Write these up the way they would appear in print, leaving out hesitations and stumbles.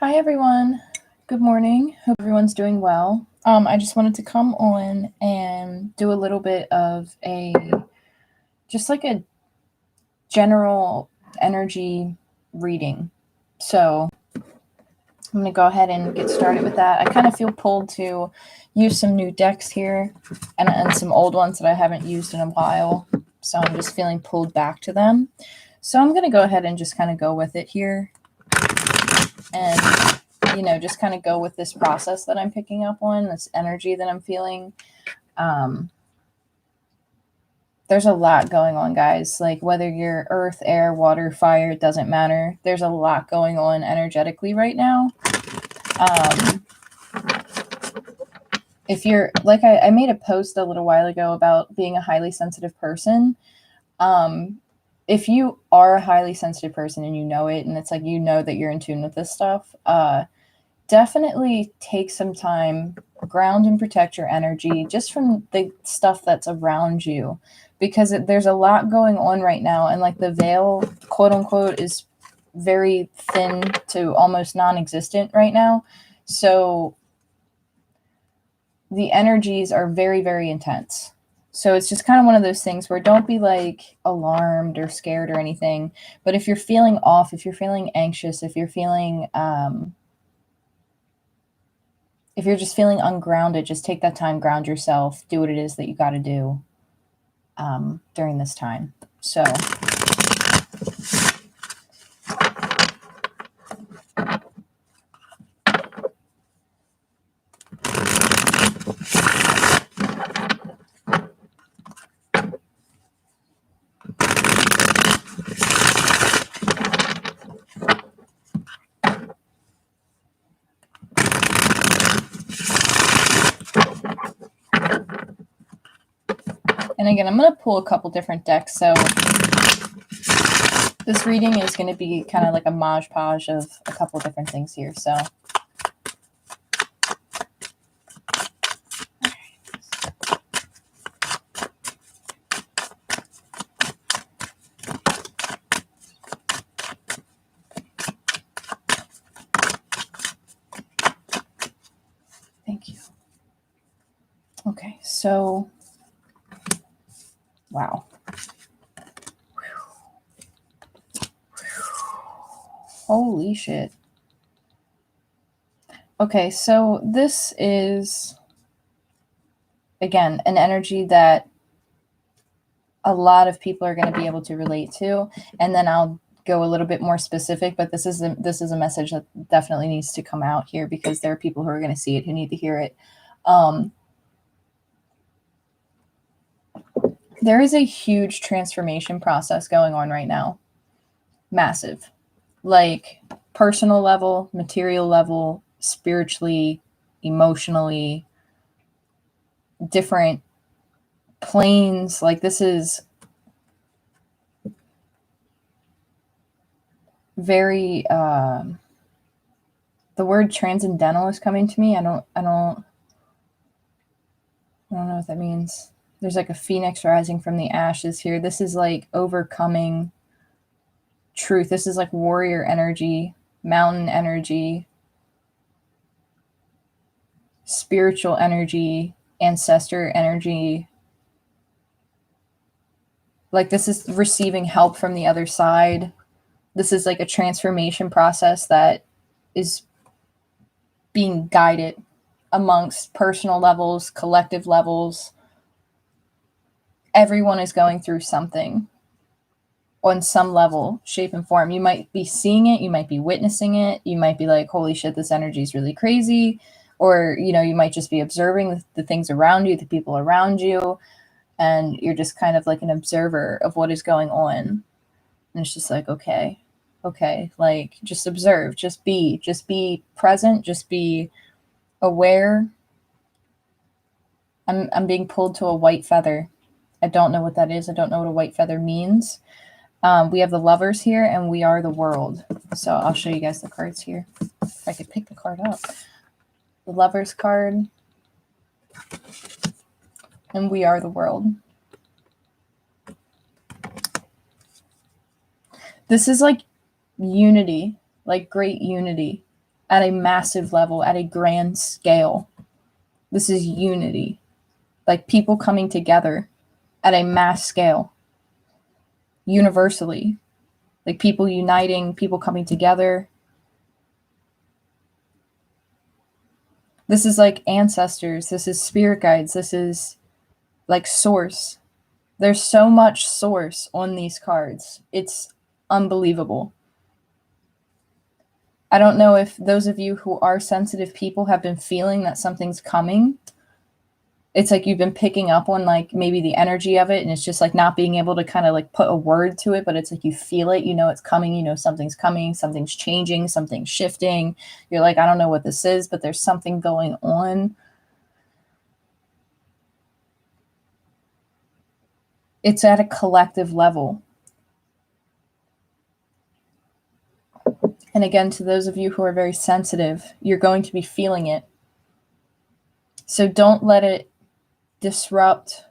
Hi everyone. Good morning. Hope everyone's doing well. I just wanted to come on and do a little bit of a general energy reading. So I'm going to go ahead and get started with that. I kind of feel pulled to use some new decks here and some old ones that I haven't used in a while. So I'm just feeling pulled back to them. So I'm going to go ahead and just kind of go with it here. And just kind of go with this process that I'm picking up on, this energy that I'm feeling. There's a lot going on, guys. Like whether you're earth, air, water, fire, it doesn't matter. There's a lot going on energetically right now. If you're like, I made a post a little while ago about being a highly sensitive person. If you are a highly sensitive person and you know it, and it's like you know that you're in tune with this stuff, definitely take some time, ground and protect your energy just from the stuff that's around you, because there's a lot going on right now, and like the veil, quote unquote, is very thin to almost non-existent right now. So the energies are very, very intense. So it's just kind of one of those things where don't be like alarmed or scared or anything. But if you're feeling off, if you're feeling anxious, if you're feeling if you're just feeling ungrounded, just take that time, ground yourself, do what it is that you got to do during this time. So and again, I'm going to pull a couple different decks. So this reading is going to be kind of like a modge podge of a couple different things here. So thank you. Okay, so wow. Holy shit. Okay, so this is, again, an energy that a lot of people are going to be able to relate to. And then I'll go a little bit more specific, but this is a message that definitely needs to come out here because there are people who are going to see it who need to hear it. There is a huge transformation process going on right now. Massive. Like personal level, material level, spiritually, emotionally, different planes. Like this is very the word transcendental is coming to me. I don't know what that means. There's like a phoenix rising from the ashes here. This is like overcoming truth. This is like warrior energy, mountain energy, spiritual energy, ancestor energy. Like this is receiving help from the other side. This is like a transformation process that is being guided amongst personal levels, collective levels. Everyone is going through something on some level, shape, and form. You might be seeing it, you might be witnessing it, you might be like, holy shit, this energy is really crazy. Or, you might just be observing the things around you, the people around you, and you're just kind of like an observer of what is going on. And it's just like, okay, like just observe, just be present, just be aware. I'm being pulled to a white feather. I don't know what that is. I don't know what a white feather means. We have the Lovers here, and we are the world. So I'll show you guys the cards here. If I could pick the card up. The Lovers card. And we are the world. This is like unity, like great unity. at a massive level, at a grand scale. This is unity. Like people coming together at a mass scale, universally. Like people uniting, people coming together. This is like ancestors. This is spirit guides. This is like source. There's so much source on these cards. It's unbelievable. I don't know if those of you who are sensitive people have been feeling that something's coming. It's like you've been picking up on like maybe the energy of it, and it's just like not being able to kind of like put a word to it, but it's like you feel it, you know it's coming, you know something's coming, something's changing, something's shifting. You're like, I don't know what this is, but there's something going on. It's at a collective level. And again, to those of you who are very sensitive, you're going to be feeling it. So don't let it disrupt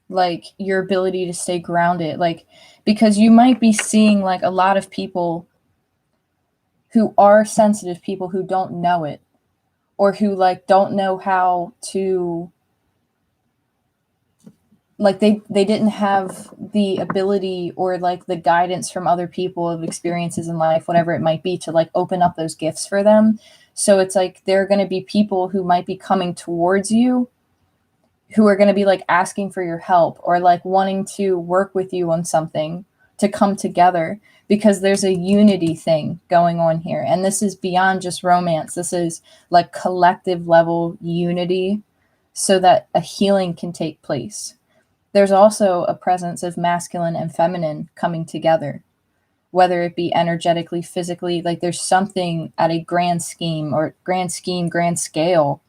like your ability to stay grounded, like because you might be seeing like a lot of people who are sensitive people who don't know it, or who like don't know how to, like they didn't have the ability or like the guidance from other people of experiences in life, whatever it might be, to like open up those gifts for them. So it's like there are going to be people who might be coming towards you who are going to be like asking for your help or like wanting to work with you on something to come together, because there's a unity thing going on here. And this is beyond just romance. This is like collective level unity so that a healing can take place. There's also a presence of masculine and feminine coming together, whether it be energetically, physically, like there's something at a grand scheme, grand scale.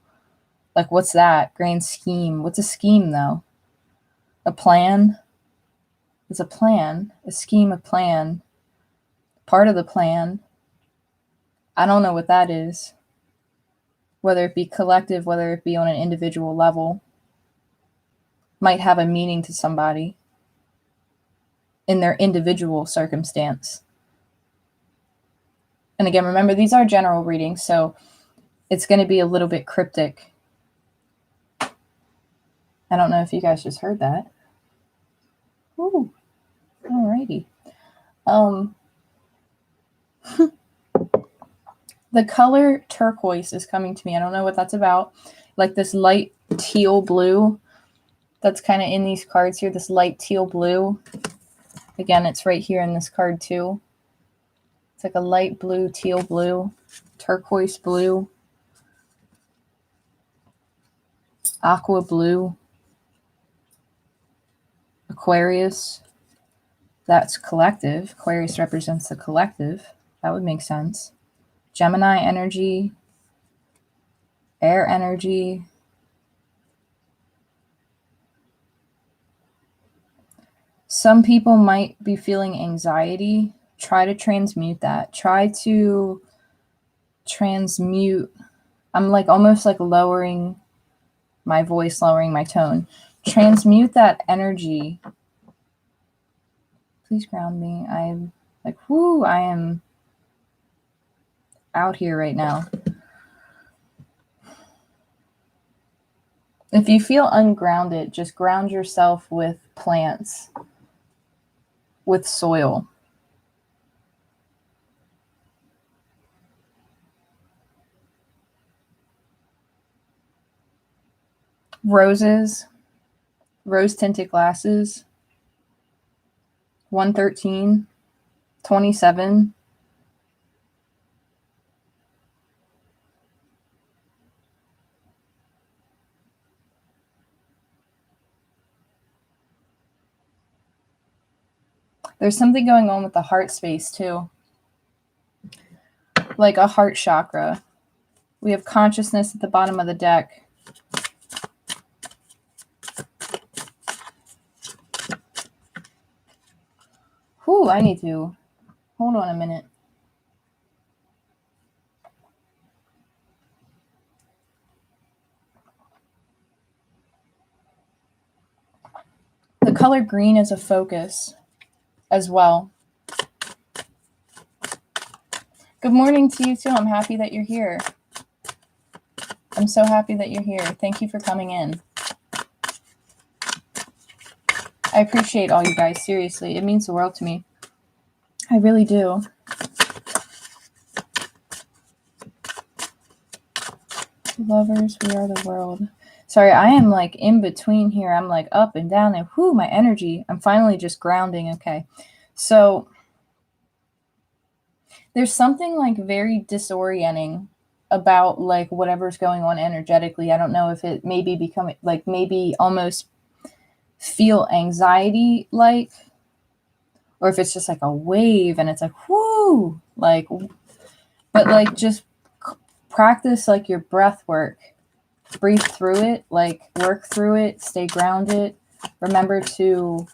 Like, what's that? Grand scheme. What's a scheme, though? A plan? It's a plan. A scheme, a plan. Part of the plan. I don't know what that is. Whether it be collective, whether it be on an individual level, might have a meaning to somebody in their individual circumstance. And again, remember, these are general readings, so it's going to be a little bit cryptic. I don't know if you guys just heard that. Ooh, alrighty. The color turquoise is coming to me. I don't know what that's about. Like this light teal blue that's kind of in these cards here. This light teal blue. Again, it's right here in this card too. It's like a light blue, teal blue, turquoise blue, aqua blue, Aquarius. That's collective. Aquarius represents the collective. That would make sense. Gemini energy, air energy. Some people might be feeling anxiety. Try to transmute that. Try to transmute. I'm like almost like lowering my voice, lowering my tone. Transmute that energy. Please ground me. I'm like, whoo, I am out here right now. If you feel ungrounded, just ground yourself with plants, with soil. Roses, rose-tinted glasses, 113, 27. There's something going on with the heart space too. Like a heart chakra. We have consciousness at the bottom of the deck. Whew, I need to. Hold on a minute. The color green is a focus as well. Good morning to you too. I'm happy that you're here. I'm so happy that you're here. Thank you for coming in. I appreciate all you guys. Seriously, it means the world to me. I really do. Lovers, we are the world. Sorry, I am like in between here. I'm like up and down and whoo, my energy. I'm finally just grounding. Okay. So there's something like very disorienting about like whatever's going on energetically. I don't know if it maybe become like maybe almost feel anxiety like, or if it's just like a wave and it's like whoo, like, but like just practice like your breath work. Breathe through it, like work through it, stay grounded. Remember to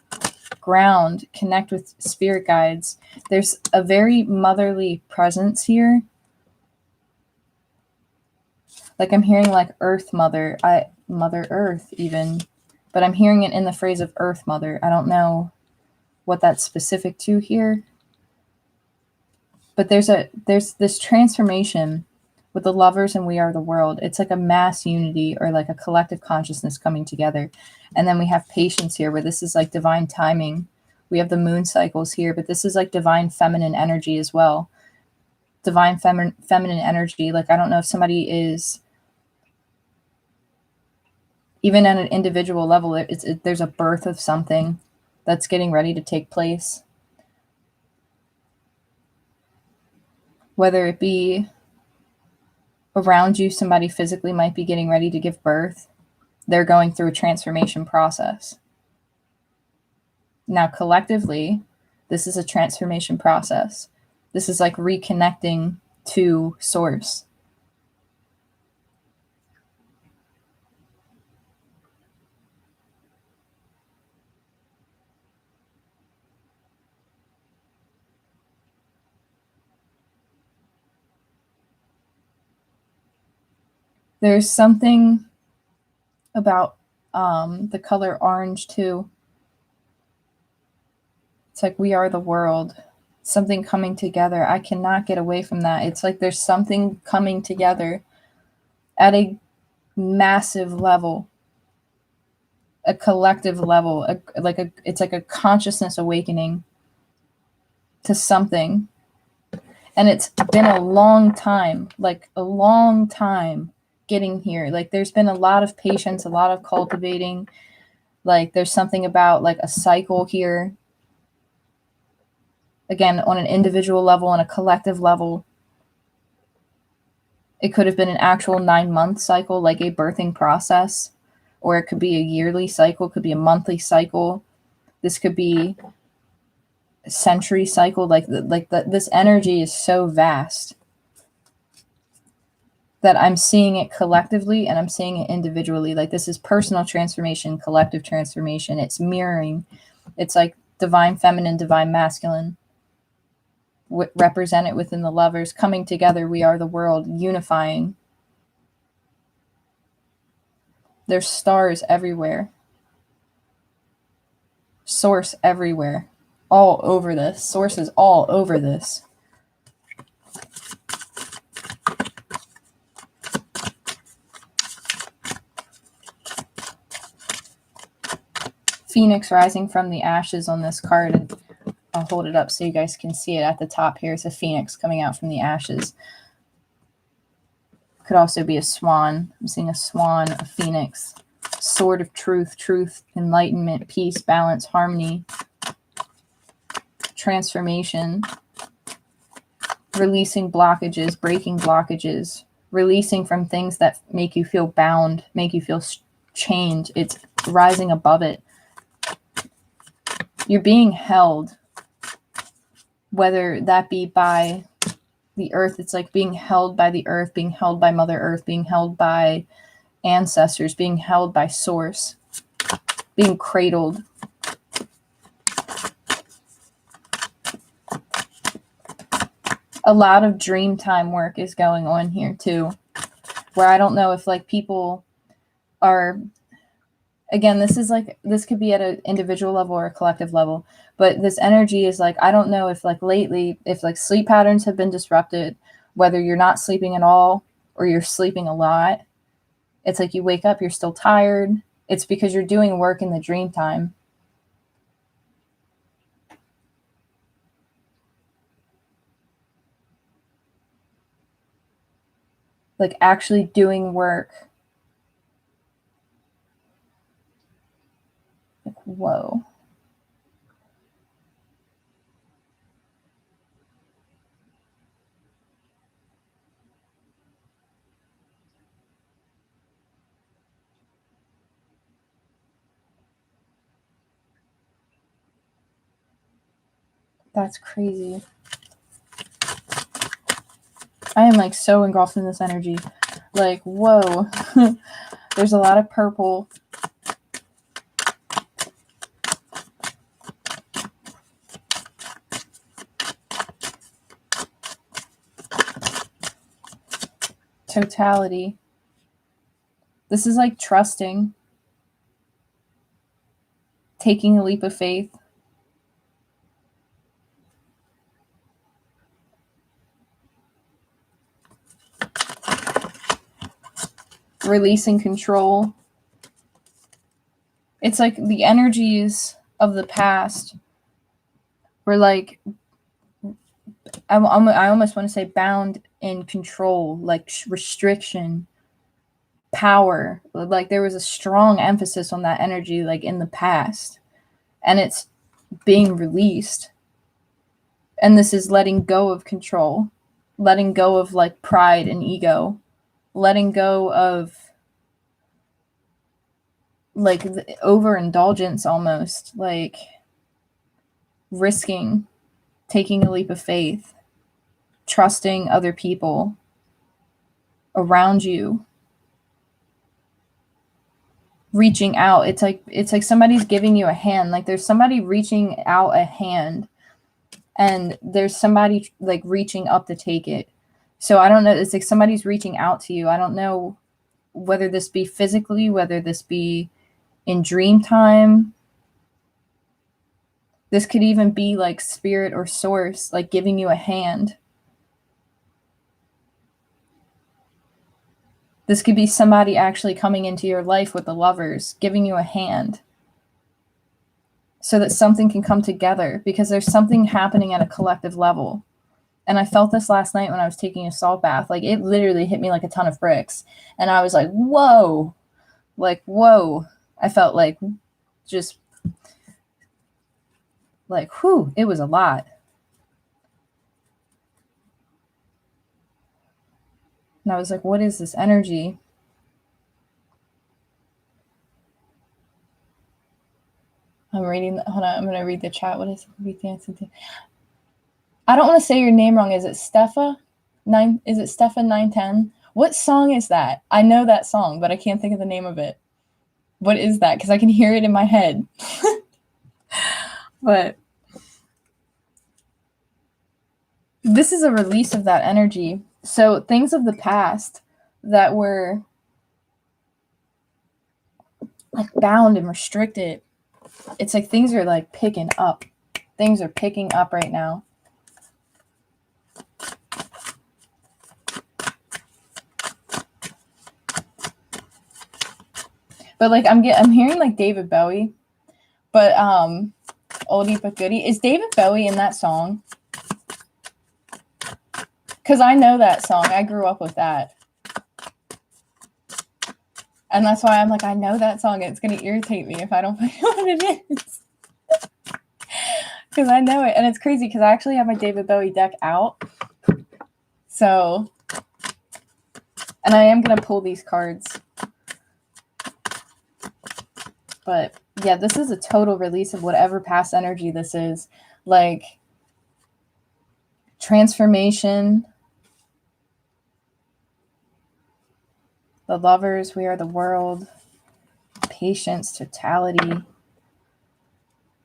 ground, connect with spirit guides. There's a very motherly presence here. Like I'm hearing like Earth Mother, Mother Earth even, but I'm hearing it in the phrase of Earth Mother. I don't know what that's specific to here. But there's this transformation with the lovers and we are the world. It's like a mass unity or like a collective consciousness coming together. And then we have patience here where this is like divine timing. We have the moon cycles here, but this is like divine feminine energy as well. Divine feminine energy. Like, I don't know if somebody is, even at an individual level, there's a birth of something that's getting ready to take place. Whether it be around you, somebody physically might be getting ready to give birth. They're going through a transformation process. Now, collectively, this is a transformation process. This is like reconnecting to source. There's something about the color orange too. It's like we are the world. Something coming together. I cannot get away from that. It's like there's something coming together at a massive level, a collective level, it's like a consciousness awakening to something. And it's been a long time, like a long time getting here. Like there's been a lot of patience, a lot of cultivating. Like there's something about like a cycle here. Again, on an individual level and a collective level. It could have been an actual 9-month cycle, like a birthing process, or it could be a yearly cycle, it could be a monthly cycle. This could be a century cycle. This energy is so vast that I'm seeing it collectively and I'm seeing it individually. Like this is personal transformation, collective transformation. It's mirroring. It's like divine feminine, divine masculine. Represented within the lovers, coming together, we are the world, unifying. There's stars everywhere. Source everywhere. All over this. Source is all over this. Phoenix rising from the ashes on this card. And I'll hold it up so you guys can see it at the top here. It's a phoenix coming out from the ashes. Could also be a swan. I'm seeing a swan, a phoenix. Sword of truth, enlightenment, peace, balance, harmony, transformation, releasing blockages, breaking blockages, releasing from things that make you feel bound, make you feel chained. It's rising above it. You're being held, whether that be by the earth. It's like being held by the earth, being held by Mother Earth, being held by ancestors, being held by source, being cradled. A lot of dream time work is going on here too, where I don't know if like people are, again, this could be at an individual level or a collective level, but this energy is like, I don't know if like lately, if like sleep patterns have been disrupted, whether you're not sleeping at all or you're sleeping a lot. It's like you wake up, you're still tired. It's because you're doing work in the dream time. Like actually doing work. Like, whoa. That's crazy. I am like so engulfed in this energy. Like, whoa. There's a lot of purple. Totality. This is like trusting. Taking a leap of faith. Releasing control. It's like the energies of the past were like, I almost want to say bound in control, like restriction, power. Like there was a strong emphasis on that energy, like in the past, and it's being released. And this is letting go of control, letting go of like pride and ego, letting go of like overindulgence, almost like risking, taking a leap of faith, trusting other people around you, reaching out. It's like somebody's giving you a hand. Like there's somebody reaching out a hand, and there's somebody like reaching up to take it. So I don't know. It's like somebody's reaching out to you. I don't know whether this be physically, whether this be in dream time. This could even be like spirit or source, like giving you a hand. This could be somebody actually coming into your life with the lovers, giving you a hand so that something can come together, because there's something happening at a collective level. And I felt this last night when I was taking a salt bath. Like it literally hit me like a ton of bricks. And I was like, whoa, like, whoa. I felt like just like, whew, it was a lot. And I was like, what is this energy? I'm reading. Hold on, I'm going to read the chat. What is it? I don't want to say your name wrong. Is it Stefa? Is it Stefa 910? What song is that? I know that song, but I can't think of the name of it. What is that? Because I can hear it in my head. But this is a release of that energy. So things of the past that were like bound and restricted, it's like things are like picking up. Things are picking up right now. But like I'm hearing like David Bowie, but oldie but goodie. Is David Bowie in that song? Because I know that song. I grew up with that. And that's why I'm like, I know that song. It's going to irritate me if I don't find out what it is. Because I know it. And it's crazy because I actually have my David Bowie deck out. So, and I am going to pull these cards. But yeah, this is a total release of whatever past energy this is. Like transformation. The lovers, we are the world. Patience, totality.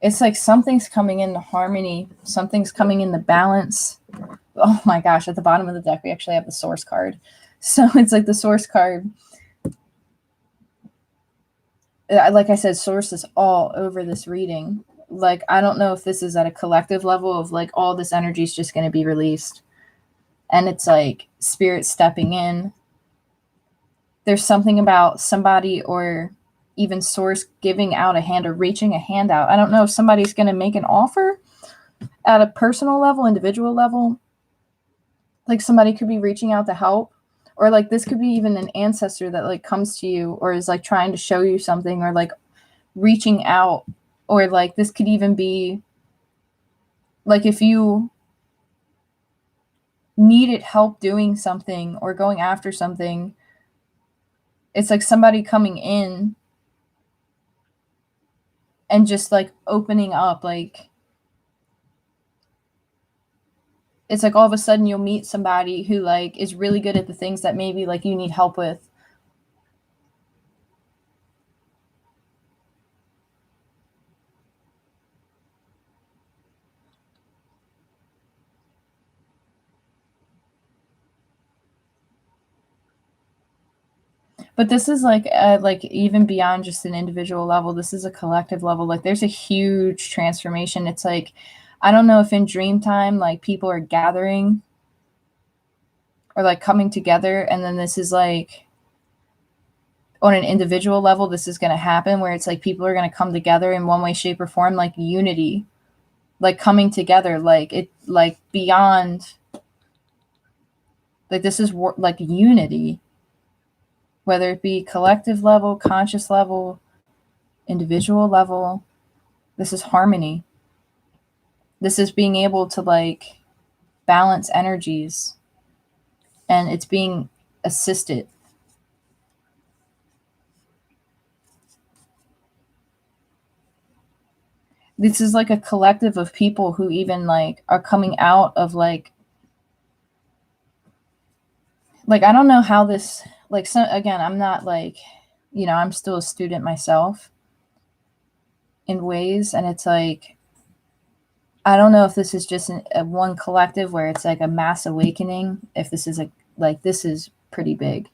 It's like something's coming into harmony. Something's coming into balance. Oh my gosh, at the bottom of the deck, we actually have the source card. So it's like the source card. like I said, sources all over this reading. Like, I don't know if this is at a collective level of like all this energy is just going to be released. And it's like spirit stepping in. There's something about somebody or even source giving out a hand or reaching a hand out. I don't know if somebody's going to make an offer at a personal level, individual level. Like somebody could be reaching out to help, or like this could be even an ancestor that like comes to you or is like trying to show you something, or like reaching out, or like this could even be like if you needed help doing something or going after something, it's like somebody coming in and just like opening up. Like it's like all of a sudden you'll meet somebody who like is really good at the things that maybe like you need help with. But this is like even beyond just an individual level, this is a collective level. Like there's a huge transformation. It's like, I don't know if in dream time like people are gathering or like coming together, and then this is like on an individual level, this is going to happen where it's like people are going to come together in one way, shape, or form, like unity, like coming together, like it, like beyond, like this is like unity, whether it be collective level, conscious level, individual level. This is harmony. This is being able to like balance energies, and it's being assisted. This is like a collective of people who even like are coming out of like I don't know how this, like, so again, I'm not like, you know, I'm still a student myself in ways, and it's like I don't know if this is just a one collective where it's like a mass awakening, if this is a, like, this is pretty big.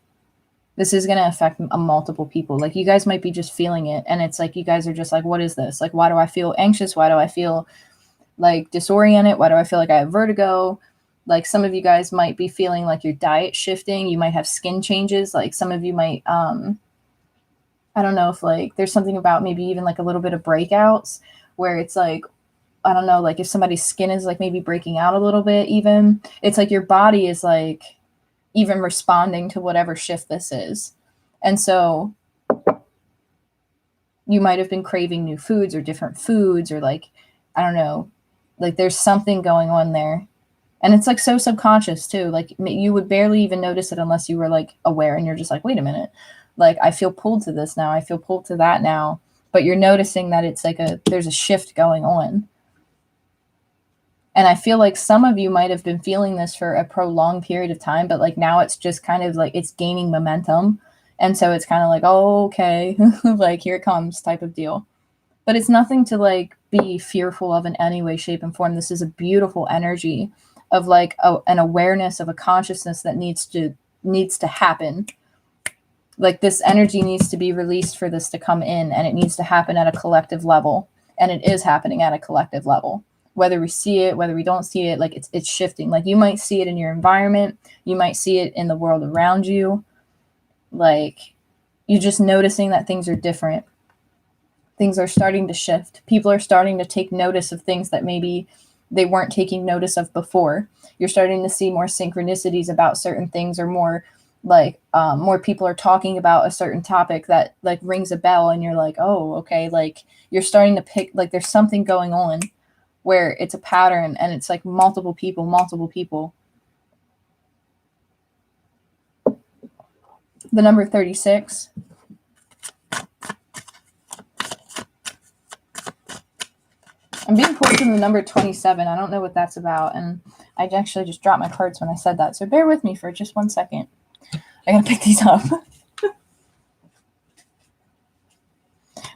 This is going to affect multiple people. Like you guys might be just feeling it, and it's like you guys are just like, what is this? Like, why do I feel anxious? Why do I feel like disoriented? Why do I feel like I have vertigo? Like some of you guys might be feeling like your diet shifting. You might have skin changes. Like some of you might, I don't know if like there's something about maybe even like a little bit of breakouts where it's like, I don't know, like if somebody's skin is like maybe breaking out a little bit, even it's like your body is like even responding to whatever shift this is. And so you might have been craving new foods or different foods, or like, I don't know, like there's something going on there. And it's like so subconscious too. Like you would barely even notice it unless you were like aware, and you're just like, wait a minute, like I feel pulled to this now. I feel pulled to that now. But you're noticing that it's like there's a shift going on. And I feel like some of you might have been feeling this for a prolonged period of time, but like now it's just kind of like it's gaining momentum. And so it's kind of like, oh, okay, like here it comes type of deal. But it's nothing to like be fearful of in any way, shape, and form. This is a beautiful energy of like an awareness of a consciousness that needs to happen. Like this energy needs to be released for this to come in, and it needs to happen at a collective level. And it is happening at a collective level. Whether we see it, whether we don't see it, like it's shifting. Like you might see it in your environment, you might see it in the world around you. Like you're just noticing that things are different. Things are starting to shift. People are starting to take notice of things that maybe they weren't taking notice of before. You're starting to see more synchronicities about certain things, or more like more people are talking about a certain topic that like rings a bell, and you're like, oh, okay. Like you're starting to pick, like there's something going on where it's a pattern, and it's like multiple people. The number 36. I'm being pulled from the number 27. I don't know what that's about. And I actually just dropped my cards when I said that. So bear with me for just 1 second. I gotta pick these up.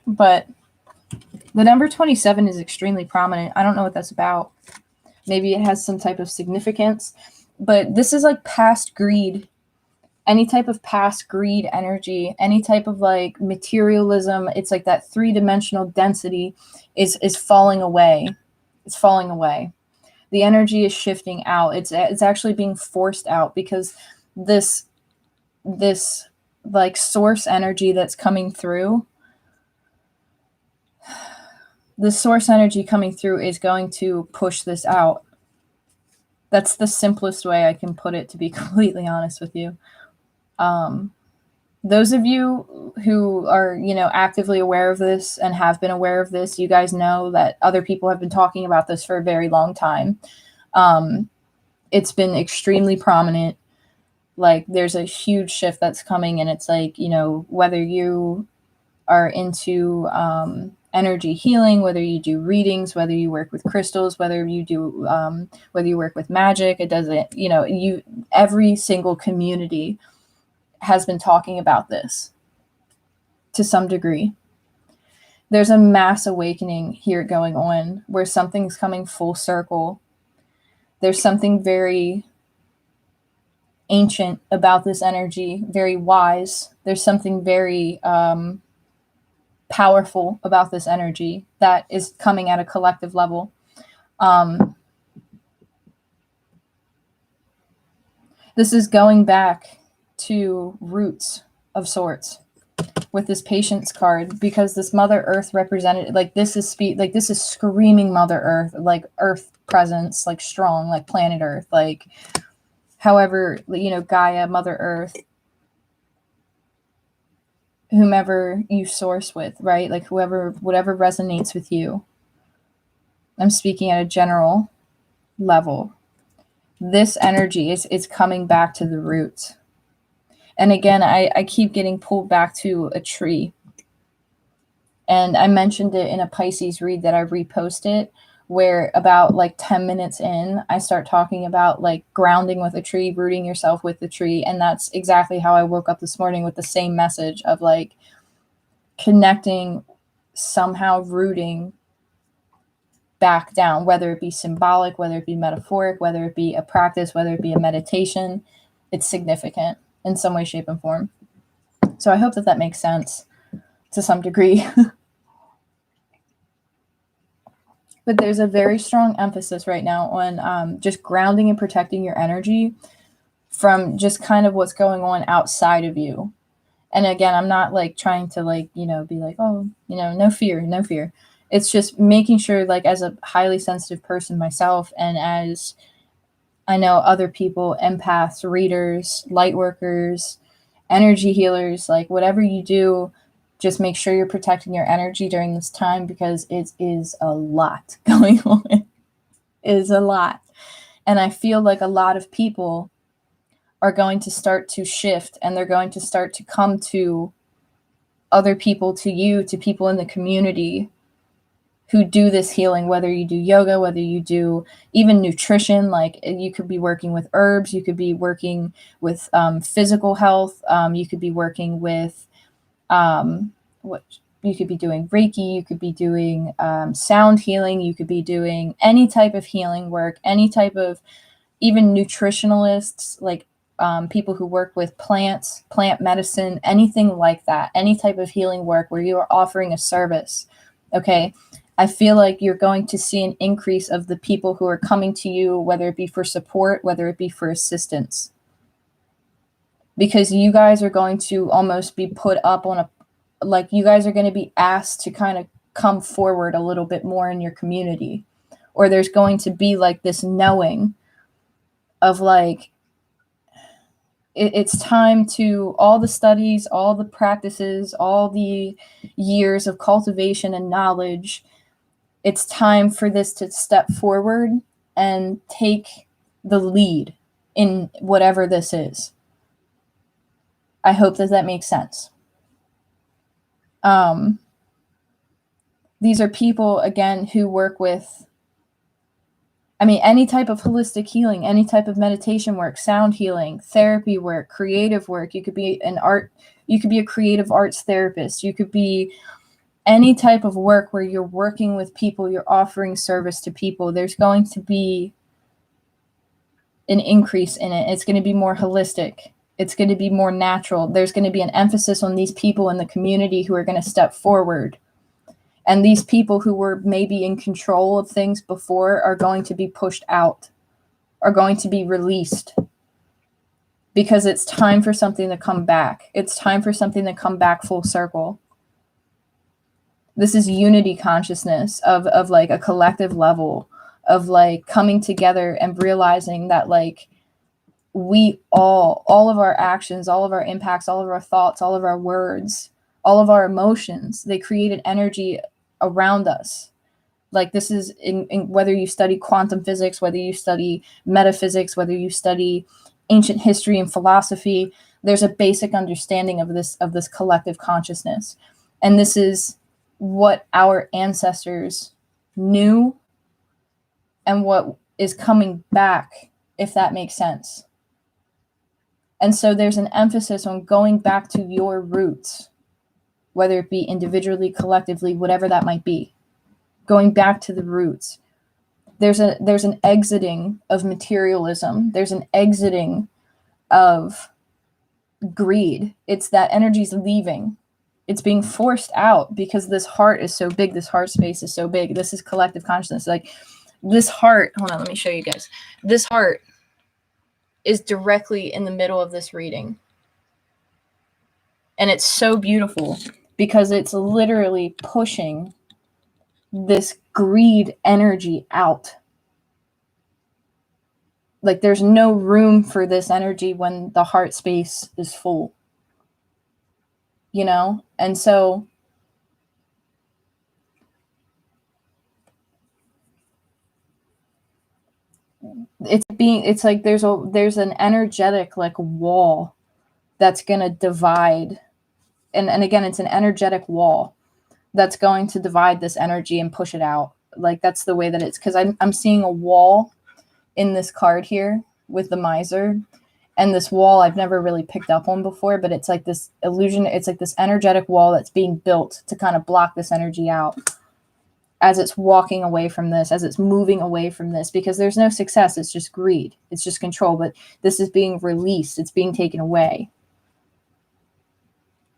But the number 27 is extremely prominent. I don't know what that's about. Maybe it has some type of significance. But this is like past greed. any type of past greed energy, any type of like materialism, it's like that three-dimensional density is falling away. It's falling away. The energy is shifting out. It's actually being forced out because this like source energy that's coming through, the source energy coming through is going to push this out. That's the simplest way I can put it, to be completely honest with you. Those of you who are, actively aware of this and have been aware of this, you guys know that other people have been talking about this for a very long time. It's been extremely prominent. Like, there's a huge shift that's coming, and it's like, whether you are into energy healing, whether you do readings, whether you work with crystals, whether you work with magic, it doesn't, every single community has been talking about this to some degree. There's a mass awakening here going on where something's coming full circle. There's something very ancient about this energy, very wise. There's something very powerful about this energy that is coming at a collective level. This is going back to roots of sorts with this patience card, because this Mother Earth represented, like, this is screaming Mother Earth, like Earth presence, like strong, like planet Earth, like however, Gaia, Mother Earth, whomever you source with, right? Like whatever resonates with you. I'm speaking at a general level. This energy is coming back to the roots. And again, I keep getting pulled back to a tree. And I mentioned it in a Pisces read that I reposted, where about like 10 minutes in, I start talking about like grounding with a tree, rooting yourself with the tree. And that's exactly how I woke up this morning, with the same message of like connecting, somehow rooting back down, whether it be symbolic, whether it be metaphoric, whether it be a practice, whether it be a meditation. It's significant in some way, shape, and form. So I hope that makes sense to some degree. But there's a very strong emphasis right now on just grounding and protecting your energy from just kind of what's going on outside of you. And again, I'm not like trying to like, be like, oh, no fear. It's just making sure, like, as a highly sensitive person myself, and as I know other people, empaths, readers, light workers, energy healers, like whatever you do, just make sure you're protecting your energy during this time, because it is a lot going on. It is a lot. And I feel like a lot of people are going to start to shift, and they're going to start to come to other people, to you, to people in the community who do this healing, whether you do yoga, whether you do even nutrition, like you could be working with herbs, you could be working with physical health, you could be working with what you could be doing Reiki, you could be doing sound healing, you could be doing any type of healing work, any type of, even nutritionalists, like people who work with plants, plant medicine, anything like that, any type of healing work where you are offering a service. Okay. I feel like you're going to see an increase of the people who are coming to you, whether it be for support, whether it be for assistance, because you guys are going to almost be put up on you guys are going to be asked to kind of come forward a little bit more in your community, or there's going to be like this knowing of like, it's time to, all the studies, all the practices, all the years of cultivation and knowledge, it's time for this to step forward and take the lead in whatever this is. I hope that makes sense. These are people, again, who work with, any type of holistic healing, any type of meditation work, sound healing, therapy work, creative work. You could be a creative arts therapist. You could be any type of work where you're working with people, you're offering service to people. There's going to be an increase in it. It's going to be more holistic. It's going to be more natural. There's going to be an emphasis on these people in the community who are going to step forward. And these people who were maybe in control of things before are going to be pushed out, are going to be released, because it's time for something to come back. It's time for something to come back full circle. This is unity consciousness of like a collective level of like coming together and realizing that like we all of our actions, all of our impacts, all of our thoughts, all of our words, all of our emotions, they create an energy around us. Like this is in whether you study quantum physics, whether you study metaphysics, whether you study ancient history and philosophy, there's a basic understanding of this collective consciousness. And this is what our ancestors knew and what is coming back, if that makes sense. And so there's an emphasis on going back to your roots, whether it be individually, collectively, whatever that might be. Going back to the roots. There's an exiting of materialism. There's an exiting of greed. It's that energy's leaving. It's being forced out because this heart is so big. This heart space is so big. This is collective consciousness. Like this heart, hold on, let me show you guys. This heart is directly in the middle of this reading. And it's so beautiful because it's literally pushing this greed energy out. Like there's no room for this energy when the heart space is full. You know? And so it's like there's an energetic like wall that's going to divide. And again, it's an energetic wall that's going to divide this energy and push it out. Like that's the way that it's, because I'm seeing a wall in this card here with the miser, and this wall I've never really picked up on before, but it's like this illusion. It's like this energetic wall that's being built to kind of block this energy out as it's walking away from this, as it's moving away from this, because there's no success. It's just greed. It's just control. But this is being released. It's being taken away.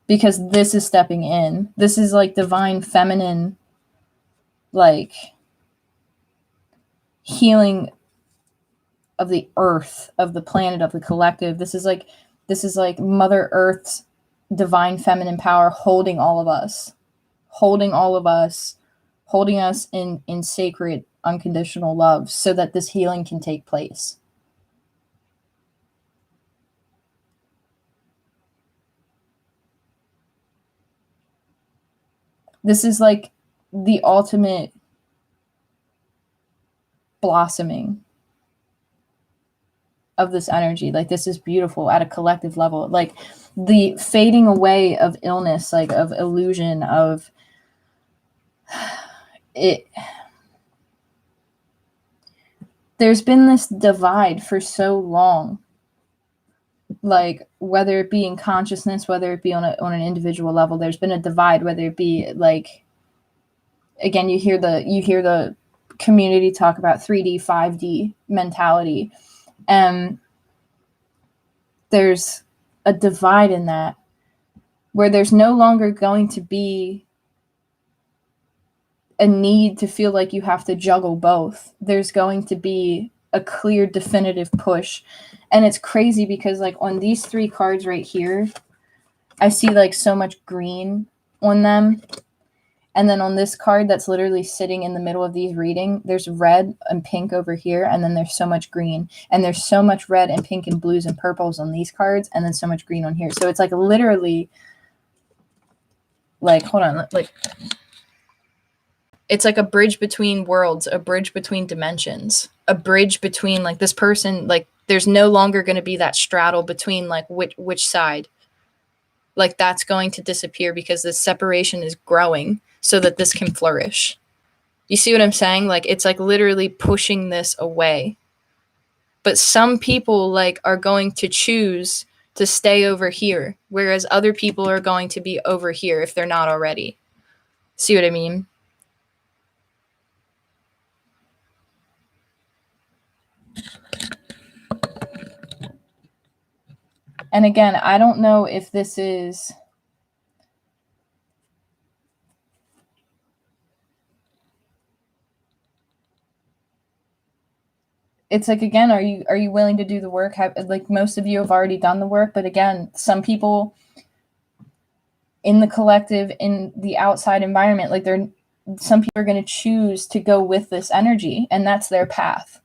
Because this is stepping in. This is like divine feminine, like healing of the earth, of the planet, of the collective. This is like Mother Earth's divine feminine power holding all of us, holding us in sacred unconditional love so that this healing can take place. This is like the ultimate blossoming of this energy. Like this is beautiful at a collective level. Like the fading away of illness, like of illusion, of it. There's been this divide for so long. Like whether it be in consciousness, whether it be on an individual level, there's been a divide, whether it be like, again, you hear the community talk about 3D, 5D mentality. And there's a divide in that where there's no longer going to be a need to feel like you have to juggle both. There's going to be a clear, definitive push. And it's crazy because like on these three cards right here, I see like so much green on them. And then on this card that's literally sitting in the middle of these reading, there's red and pink over here, and then there's so much green. And there's so much red and pink and blues and purples on these cards, and then so much green on here. So it's like literally like, hold on, like it's like a bridge between worlds, a bridge between dimensions, a bridge between like this person, like there's no longer going to be that straddle between like which side. Like that's going to disappear because this separation is growing so that this can flourish. You see what I'm saying? Like it's like literally pushing this away. But some people like are going to choose to stay over here, whereas other people are going to be over here if they're not already. See what I mean? And again, I don't know if this is, it's like, again, are you willing to do the work? Like, most of you have already done the work, but again, some people in the collective, in the outside environment, like, some people are going to choose to go with this energy, and that's their path.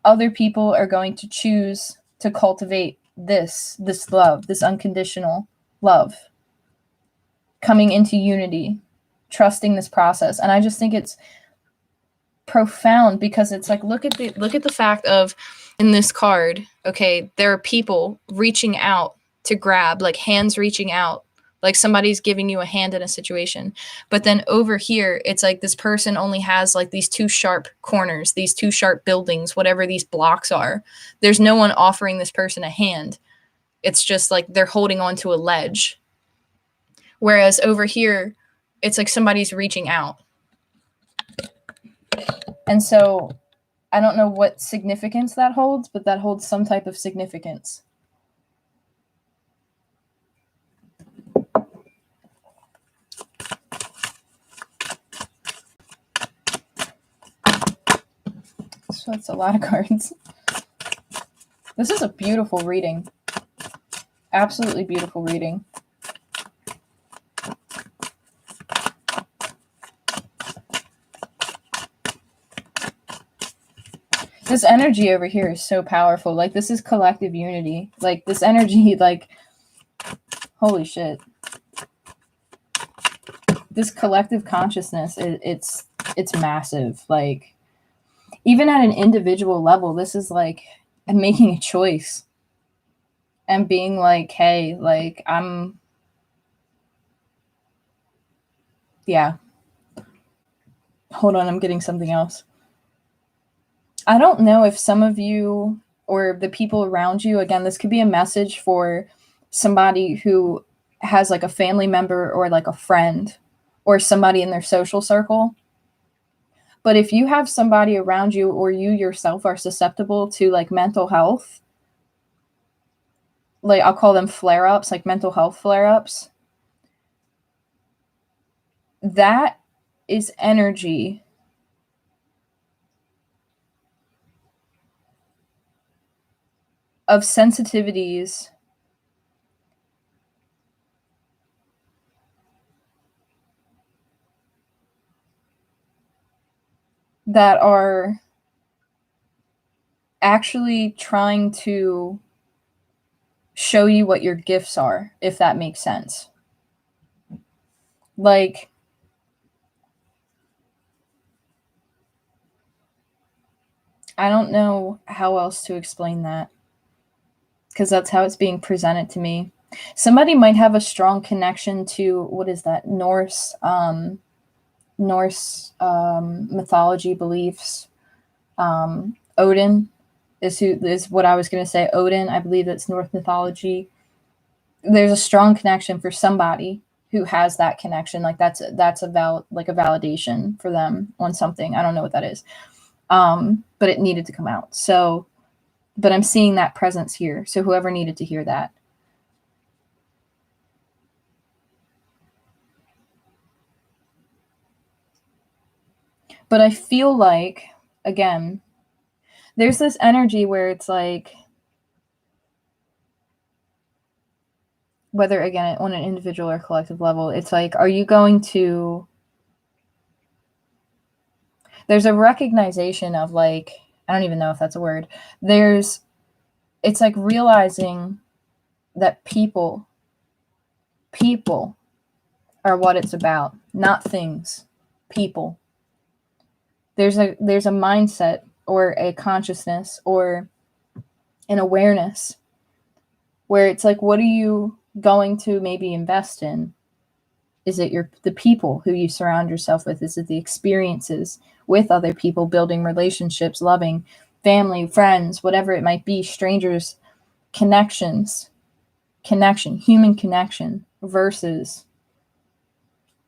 Other people are going to choose to cultivate this love, this unconditional love, coming into unity, trusting this process. And I just think it's profound, because it's like, look at the fact of, in this card, okay, there are people reaching out to grab, like hands reaching out, like somebody's giving you a hand in a situation. But then over here, it's like this person only has like these two sharp corners, these two sharp buildings, whatever these blocks are. There's no one offering this person a hand. It's just like they're holding onto a ledge. Whereas over here, it's like somebody's reaching out. And so I don't know what significance that holds, but that holds some type of significance. So that's a lot of cards. This is a beautiful reading. Absolutely beautiful reading. This energy over here is so powerful. Like, this is collective unity. Like, this energy, like, holy shit. This collective consciousness, it's massive. Like, even at an individual level, this is like making a choice and being like, hey, like, yeah. Hold on, I'm getting something else. I don't know if some of you or the people around you, again, this could be a message for somebody who has like a family member or like a friend or somebody in their social circle. But if you have somebody around you, or you yourself are susceptible to like mental health, like, I'll call them flare-ups, like mental health flare-ups, that is energy of sensitivities that are actually trying to show you what your gifts are, if that makes sense. Like, I don't know how else to explain that, because that's how it's being presented to me. Somebody might have a strong connection to, what is that, Norse mythology beliefs. Odin is what I was going to say. Odin, I believe that's Norse mythology. There's a strong connection for somebody who has that connection. Like, that's a validation for them on something. I don't know what that is. But it needed to come out. So, but I'm seeing that presence here. So whoever needed to hear that. But I feel like, again, there's this energy where it's like, whether, again, on an individual or collective level, it's like, are you going to, there's a recognition of, like, I don't even know if that's a word. It's like realizing that people are what it's about, not things, people. There's a mindset or a consciousness or an awareness where it's like, what are you going to maybe invest in? Is it the people who you surround yourself with? Is it the experiences with other people, building relationships, loving family, friends, whatever it might be, strangers, connection, human connection versus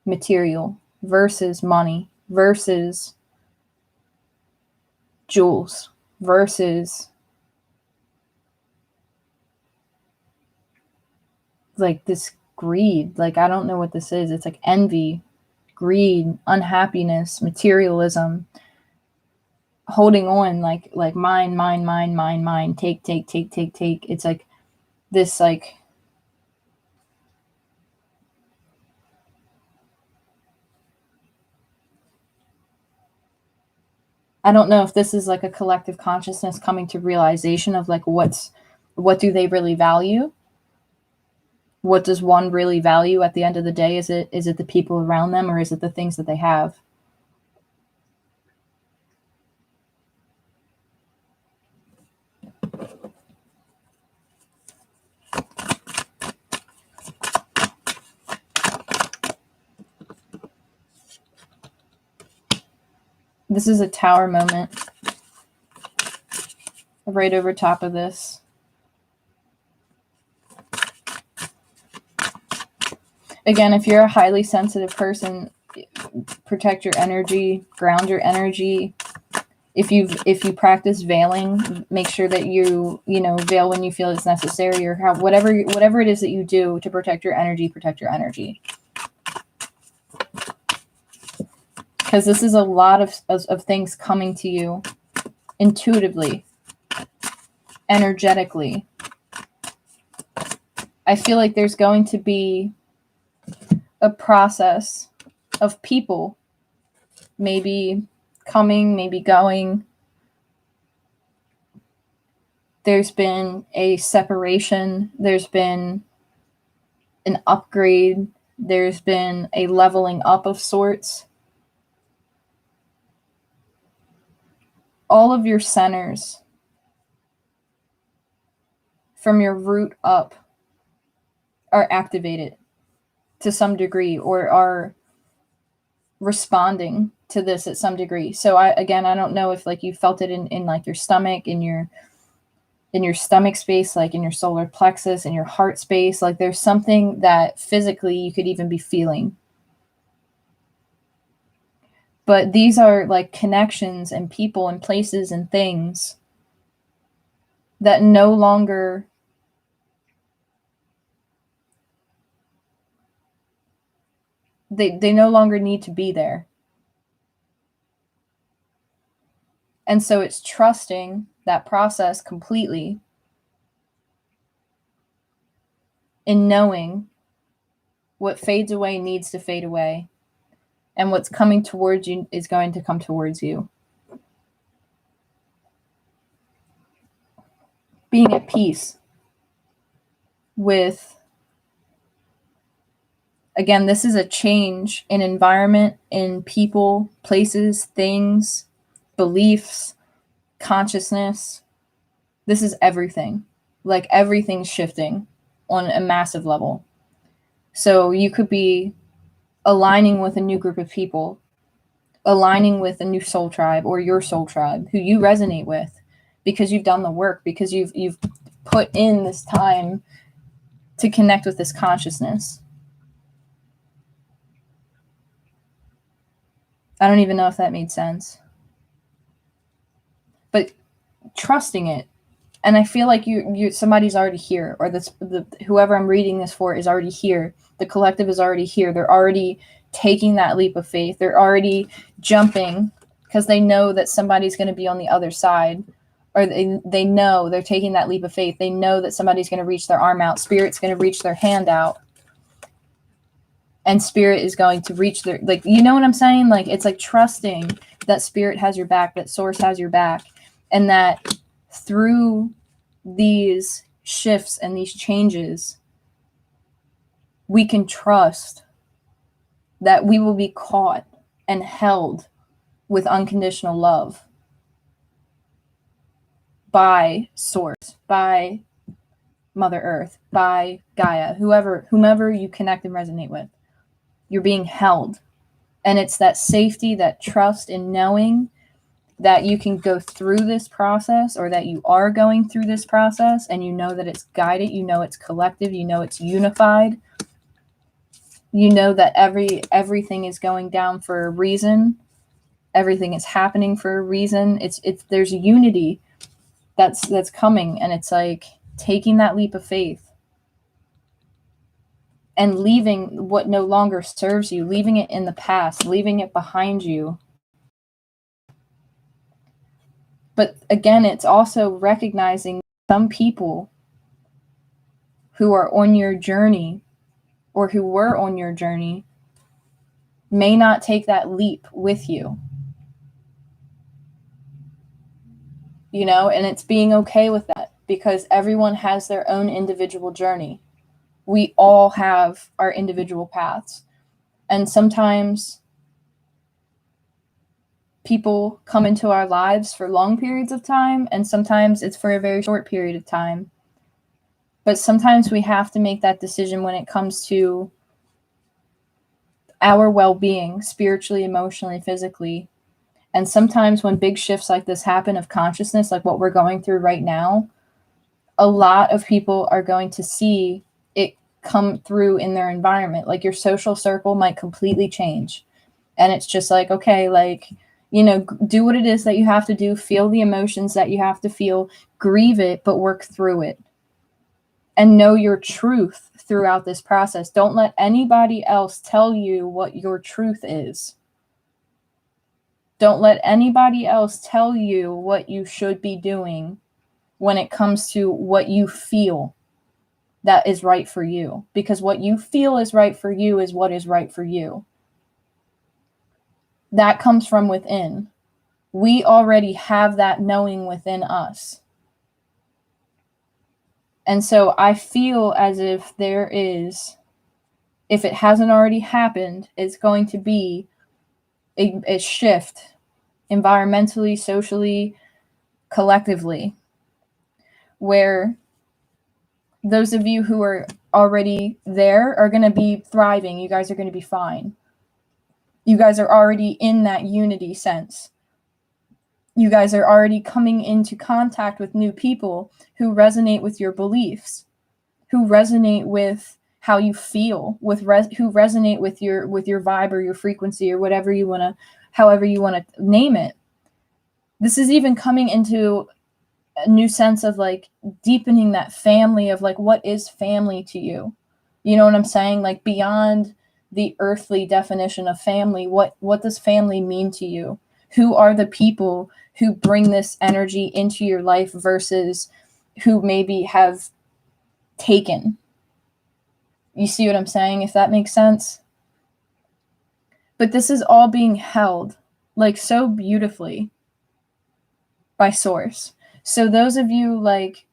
material, versus money, versus jewels, versus like this greed. Like, I don't know what this is. It's like envy, greed, unhappiness, materialism, holding on, like mine, take. It's like this, like, I don't know if this is like a collective consciousness coming to realization of like what do they really value? What does one really value at the end of the day? Is it the people around them, or is it the things that they have? This is a tower moment right over top of this. Again, if you're a highly sensitive person, protect your energy, ground your energy. If you practice veiling, make sure that you veil when you feel it's necessary, or whatever it is that you do to protect your energy, because this is a lot of things coming to you intuitively, energetically. I feel like there's going to be a process of people maybe coming, maybe going. There's been a separation, there's been an upgrade, there's been a leveling up of sorts. All of your centers from your root up are activated to some degree, or are responding to this at some degree. So I don't know if like you felt it in like your stomach, in your stomach space, like in your solar plexus, in your heart space. Like there's something that physically you could even be feeling. But these are like connections and people and places and things that no longer they no longer need to be there. And so it's trusting that process completely, in knowing what fades away needs to fade away, and what's coming towards you is going to come towards you. Being at peace with, again, this is a change in environment, in people, places, things, beliefs, consciousness. This is everything. Like everything's shifting on a massive level. So you could be aligning with a new group of people, aligning with a new soul tribe, or your soul tribe who you resonate with, because you've done the work, because you've put in this time to connect with this consciousness. I don't even know if that made sense. But trusting it. And I feel like you somebody's already here, or whoever I'm reading this for is already here. The collective is already here. They're already taking that leap of faith. They're already jumping because they know that somebody's going to be on the other side, or they know they're taking that leap of faith. They know that somebody's going to reach their arm out. Spirit's going to reach their hand out. And spirit is going to reach their, like, you know what I'm saying? Like, it's like trusting that spirit has your back, that source has your back, and that through these shifts and these changes, we can trust that we will be caught and held with unconditional love by source, by Mother Earth, by Gaia, whomever you connect and resonate with. You're being held. And it's that safety, that trust in knowing that you can go through this process, or that you are going through this process, and you know that it's guided, you know it's collective, you know it's unified, you know that everything is going down for a reason, everything is happening for a reason. It's there's unity that's coming, and it's like taking that leap of faith. and leaving what no longer serves you, leaving it in the past, leaving it behind you. But again, it's also recognizing some people who are on your journey or who were on your journey may not take that leap with you. You know, and it's being okay with that, because everyone has their own individual journey. We all have our individual paths. And sometimes people come into our lives for long periods of time, and sometimes it's for a very short period of time. But sometimes we have to make that decision when it comes to our well-being, spiritually, emotionally, physically. And sometimes when big shifts like this happen of consciousness, like what we're going through right now, a lot of people are going to see it come through in their environment. Like your social circle might completely change. And it's just like, okay, like, you know, do what it is that you have to do, feel the emotions that you have to feel, grieve it, but work through it. And know your truth throughout this process. Don't let anybody else tell you what your truth is. Don't let anybody else tell you what you should be doing when it comes to what you feel that is right for you. Because what you feel is right for you is what is right for you. That comes from within. We already have that knowing within us. And so I feel as if there is, if it hasn't already happened, it's going to be a shift environmentally, socially, collectively, where those of you who are already there are going to be thriving. You guys are going to be fine. You guys are already in that unity sense. You guys are already coming into contact with new people who resonate with your beliefs, who resonate with how you feel, who resonate with your vibe or your frequency or whatever you want to, however you want to name it. This is even coming into a new sense of like deepening that family of like, what is family to you? You know what I'm saying? Like beyond the earthly definition of family, what does family mean to you? Who are the people who bring this energy into your life versus who maybe have taken? You see what I'm saying? If that makes sense. But this is all being held like so beautifully by Source. So those of you like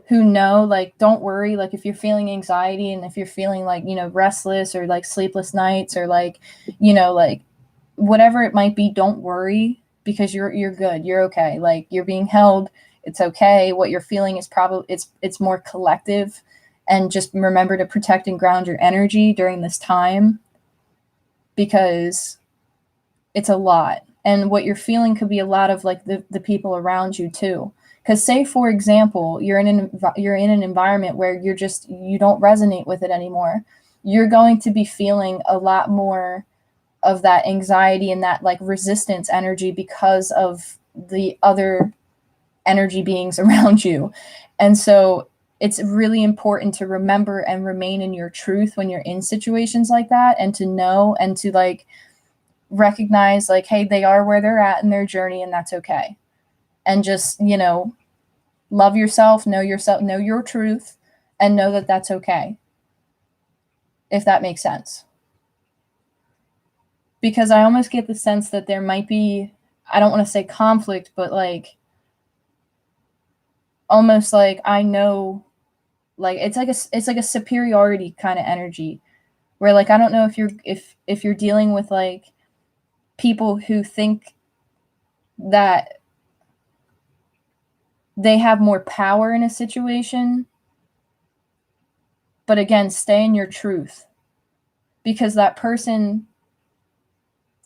who know, like, don't worry, like if you're feeling anxiety and if you're feeling like, you know, restless or like sleepless nights or like, you know, like whatever it might be, don't worry, because you're good. You're okay. Like you're being held. It's okay. What you're feeling is probably it's more collective, and just remember to protect and ground your energy during this time, because it's a lot. And what you're feeling could be a lot of like the people around you too. Because say, for example, you're in an environment where you don't resonate with it anymore. You're going to be feeling a lot more of that anxiety and that like resistance energy because of the other energy beings around you. And so it's really important to remember and remain in your truth when you're in situations like that, and to know and to like recognize like, hey, they are where they're at in their journey, and that's okay. And just, you know, love yourself, know your truth, and know that that's okay. If that makes sense. Because I almost get the sense that there might be, I don't want to say conflict, but like almost like, I know, like it's like a superiority kind of energy, where like I don't know if you're dealing with like people who think that they have more power in a situation. But again, stay in your truth, because that person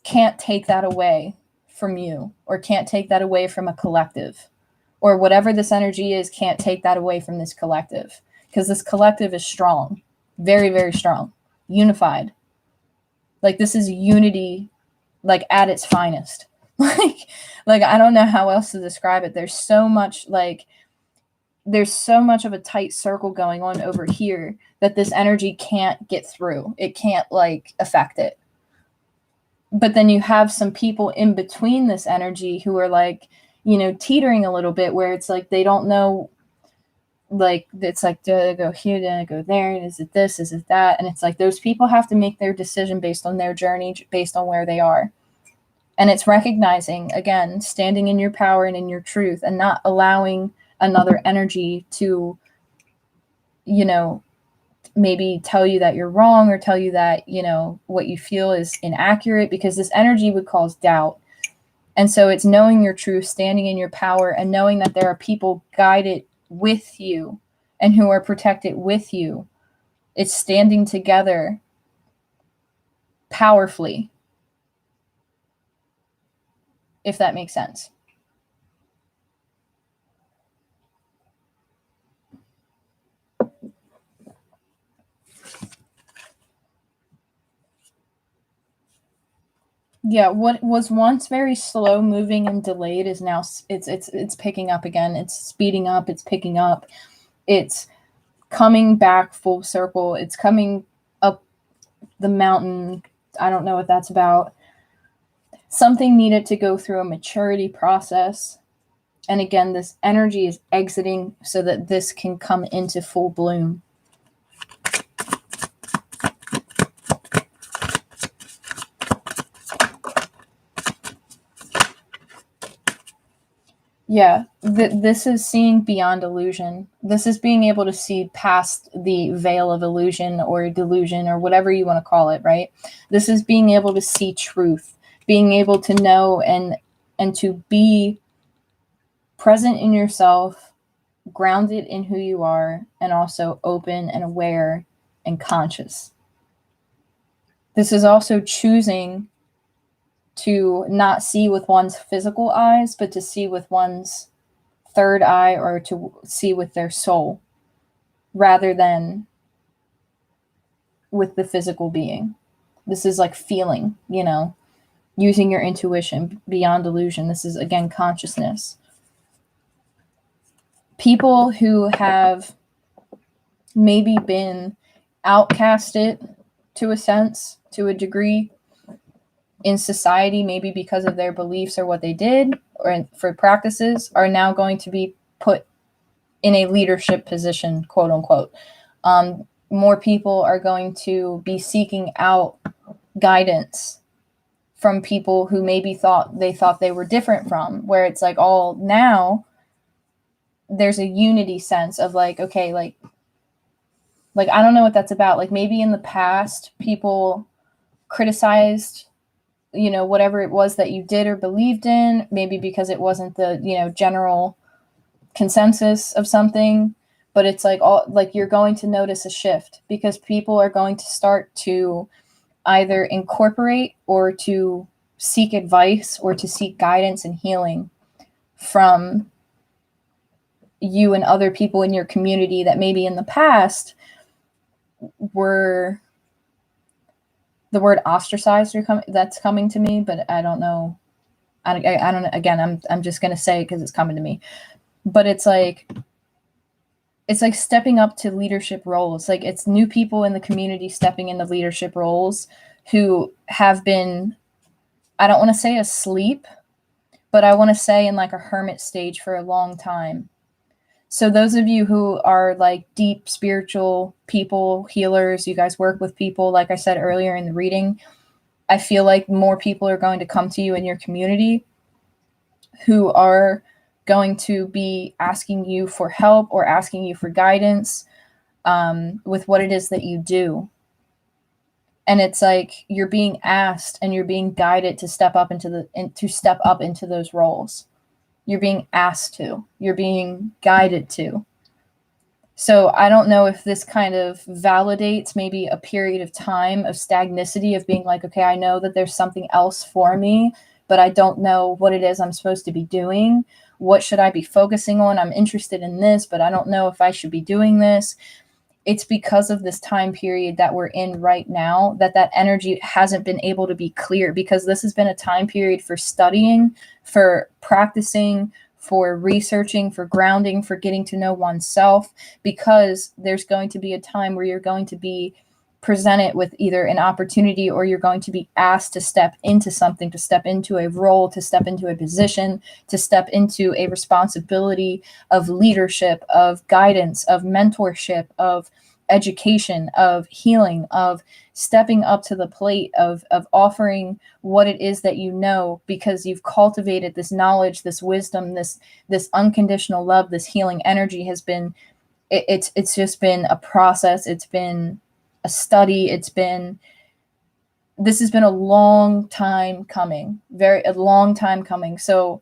can't take that away from you, or can't take that away from a collective, or whatever this energy is can't take that away from this collective, because this collective is strong, very, very strong, unified. Like this is unity, like at its finest. like I don't know how else to describe it. There's so much like there's so much of a tight circle going on over here that this energy can't get through. It can't like affect it. But then you have some people in between this energy who are like, you know, teetering a little bit, where it's like they don't know, like it's like, do I go here, do I go there, is it this, is it that? And it's like those people have to make their decision based on their journey, based on where they are. And it's recognizing, again, standing in your power and in your truth, and not allowing another energy to, you know, maybe tell you that you're wrong, or tell you that, you know, what you feel is inaccurate, because this energy would cause doubt. And so it's knowing your truth, standing in your power, and knowing that there are people guided with you and who are protected with you. It's standing together powerfully, if that makes sense. Yeah, what was once very slow moving and delayed is now it's picking up again. It's speeding up, it's picking up. It's coming back full circle. It's coming up the mountain. I don't know what that's about. Something needed to go through a maturity process. And again, this energy is exiting so that this can come into full bloom. Yeah, this is seeing beyond illusion. This is being able to see past the veil of illusion or delusion or whatever you want to call it, right? This is being able to see truth, being able to know and to be present in yourself, grounded in who you are, and also open and aware and conscious. This is also choosing to not see with one's physical eyes, but to see with one's third eye, or to see with their soul, rather than with the physical being. This is like feeling, you know, using your intuition beyond illusion. This is, again, consciousness. People who have maybe been outcasted to a sense, to a degree, in society, maybe because of their beliefs or what they did or for practices, are now going to be put in a leadership position, quote unquote. More people are going to be seeking out guidance from people who maybe thought they were different from, where it's like, all now there's a unity sense of like, okay, like I don't know what that's about. Like maybe in the past people criticized, you know, whatever it was that you did or believed in, maybe because it wasn't the, you know, general consensus of something. But it's like, all like, you're going to notice a shift, because people are going to start to either incorporate or to seek advice or to seek guidance and healing from you and other people in your community that maybe in the past were, the word ostracized that's coming to me, but I don't know. I don't know. Again, I'm just going to say it because it's coming to me. But it's like stepping up to leadership roles. Like it's new people in the community stepping into leadership roles who have been, I don't want to say asleep, but I want to say in like a hermit stage for a long time. So those of you who are like deep spiritual people, healers, you guys work with people, like I said earlier in the reading, I feel like more people are going to come to you in your community who are going to be asking you for help or asking you for guidance with what it is that you do. And it's like you're being asked and you're being guided to step up into those roles. You're being asked to, you're being guided to. So I don't know if this kind of validates maybe a period of time of stagnicity, of being like, okay, I know that there's something else for me, but I don't know what it is I'm supposed to be doing. What should I be focusing on? I'm interested in this, but I don't know if I should be doing this. It's because of this time period that we're in right now that energy hasn't been able to be clear, because this has been a time period for studying, for practicing, for researching, for grounding, for getting to know oneself, because there's going to be a time where you're going to be presented with either an opportunity or you're going to be asked to step into something, to step into a role, to step into a position, to step into a responsibility of leadership, of guidance, of mentorship, of education, of healing, of stepping up to the plate, of offering what it is that you know, because you've cultivated this knowledge, this wisdom, this unconditional love, this healing energy has been it's just been a process. It's been a study. This has been a long time coming, a long time coming. So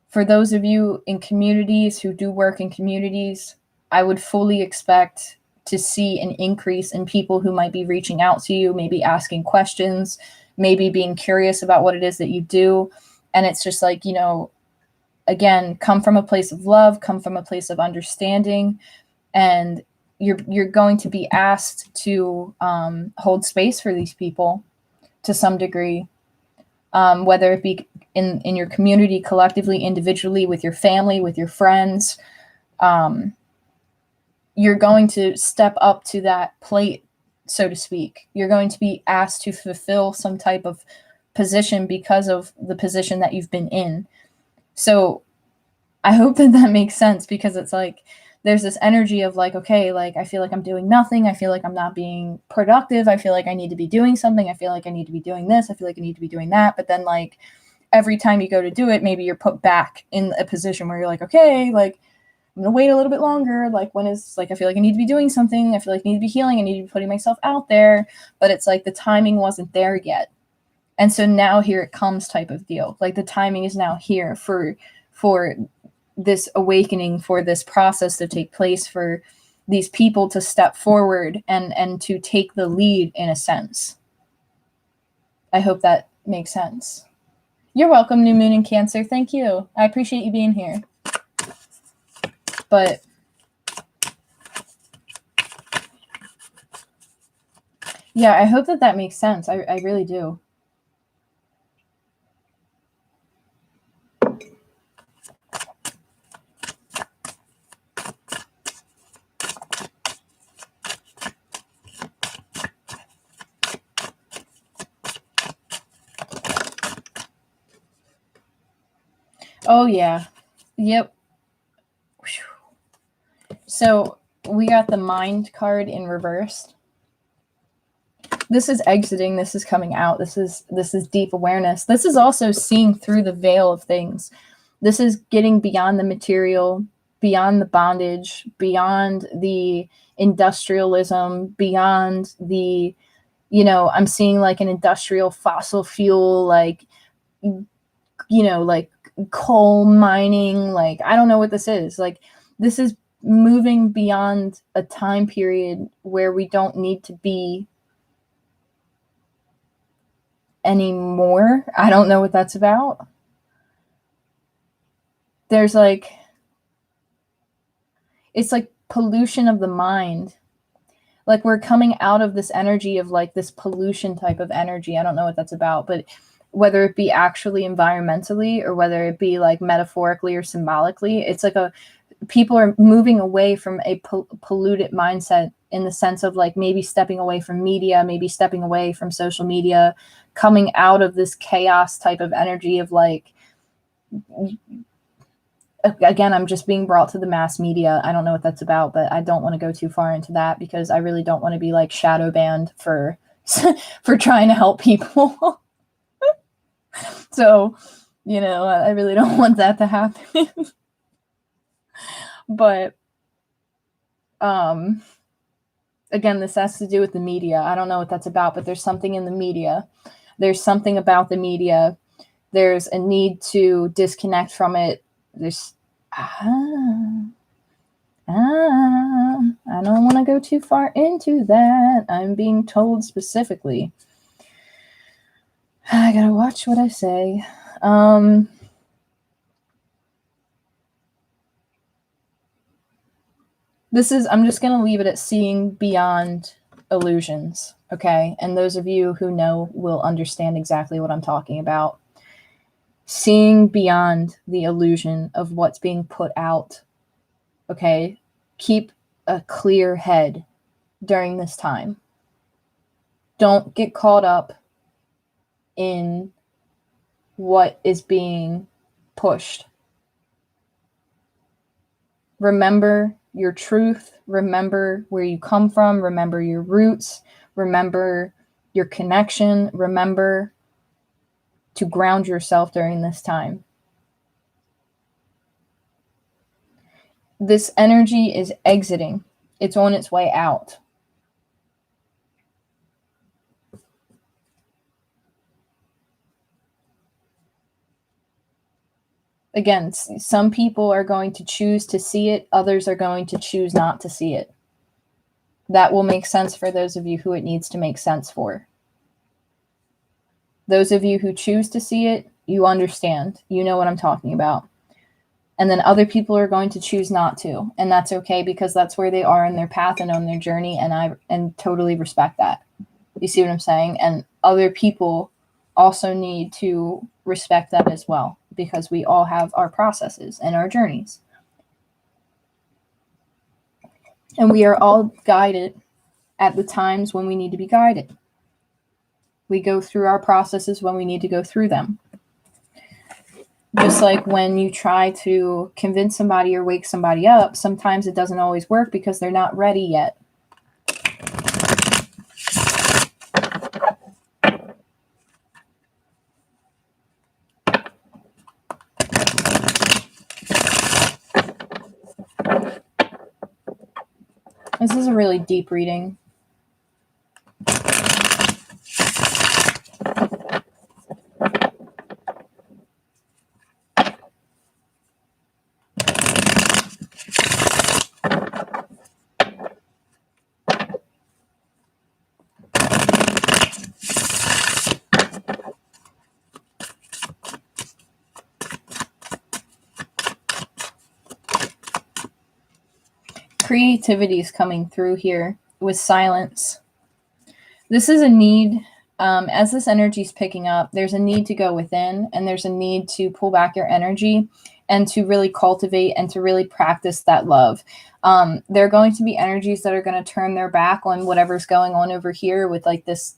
for those of you in communities who do work in communities, I would fully expect to see an increase in people who might be reaching out to you, maybe asking questions, maybe being curious about what it is that you do. And it's just like, again, come from a place of love, come from a place of understanding, and you're going to be asked to hold space for these people to some degree, whether it be in your community, collectively, individually, with your family, with your friends. You're going to step up to that plate, so to speak. You're going to be asked to fulfill some type of position because of the position that you've been in. So I hope that makes sense, because it's like there's this energy of like, okay, like I feel like I'm doing nothing. I feel like I'm not being productive. I feel like I need to be doing something. I feel like I need to be doing this. I feel like I need to be doing that. But then like every time you go to do it, maybe you're put back in a position where you're like, okay, like I'm going to wait a little bit longer. Like when is like, I feel like I need to be doing something. I feel like I need to be healing. I need to be putting myself out there. But it's like the timing wasn't there yet. And so now here it comes type of deal. Like the timing is now here for this awakening, for this process to take place, for these people to step forward and to take the lead in a sense. I hope that makes sense. You're welcome, New Moon in Cancer. Thank you. I appreciate you being here. But yeah, I hope that makes sense. I really do. Oh, yeah. Yep. So we got the Mind card in reverse. This is exiting. This is coming out. This is deep awareness. This is also seeing through the veil of things. This is getting beyond the material, beyond the bondage, beyond the industrialism, beyond the, I'm seeing like an industrial fossil fuel, like, like coal mining, like, I don't know what this is. Like, this is moving beyond a time period where we don't need to be anymore. I don't know what that's about. There's like, it's like pollution of the mind. Like we're coming out of this energy of like this pollution type of energy. I don't know what that's about, but whether it be actually environmentally or whether it be like metaphorically or symbolically, it's like people are moving away from a polluted mindset, in the sense of like maybe stepping away from media, maybe stepping away from social media, coming out of this chaos type of energy of like, again, I'm just being brought to the mass media. I don't know what that's about, but I don't want to go too far into that, because I really don't want to be like shadow banned for trying to help people. So, I really don't want that to happen. But again, this has to do with the media. I don't know what that's about, but there's something in the media. There's something about the media. There's a need to disconnect from it. There's I don't want to go too far into that. I'm being told specifically. I gotta watch what I say. I'm just going to leave it at seeing beyond illusions, okay? And those of you who know will understand exactly what I'm talking about. seeing beyond the illusion of what's being put out. Okay? Keep a clear head during this time. Don't get caught up in what is being pushed. Remember your truth. Remember where you come from. Remember your roots. Remember your connection. Remember to ground yourself during this time. This energy is exiting. It's on its way out. Again, some people are going to choose to see it. Others are going to choose not to see it. That will make sense for those of you who it needs to make sense for. Those of you who choose to see it, you understand. You know what I'm talking about. And then other people are going to choose not to. And that's okay, because that's where they are in their path and on their journey. And I totally respect that. You see what I'm saying? And other people also need to respect that as well, because we all have our processes and our journeys. And we are all guided at the times when we need to be guided. We go through our processes when we need to go through them. Just like when you try to convince somebody or wake somebody up, sometimes it doesn't always work because they're not ready yet. This is a really deep reading. Creativity is coming through here with silence. This is a need. As this energy is picking up, there's a need to go within, and there's a need to pull back your energy and to really cultivate and to really practice that love. There are going to be energies that are going to turn their back on whatever's going on over here with like this,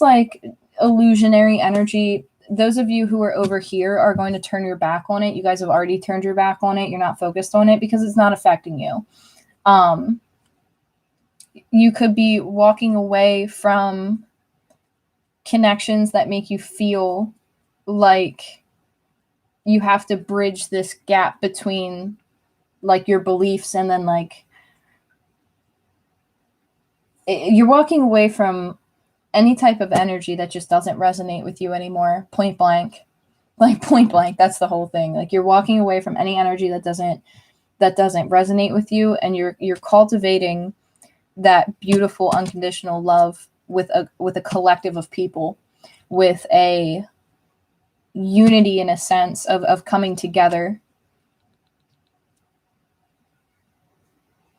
like illusionary energy. Those of you who are over here are going to turn your back on it. You guys have already turned your back on it. You're not focused on it because it's not affecting you. You could be walking away from connections that make you feel like you have to bridge this gap between like your beliefs and then like you're walking away from any type of energy that just doesn't resonate with you anymore. Point blank. Like point blank. That's the whole thing. Like you're walking away from any energy that doesn't resonate with you, and you're cultivating that beautiful unconditional love with a collective of people, with a unity in a sense of coming together.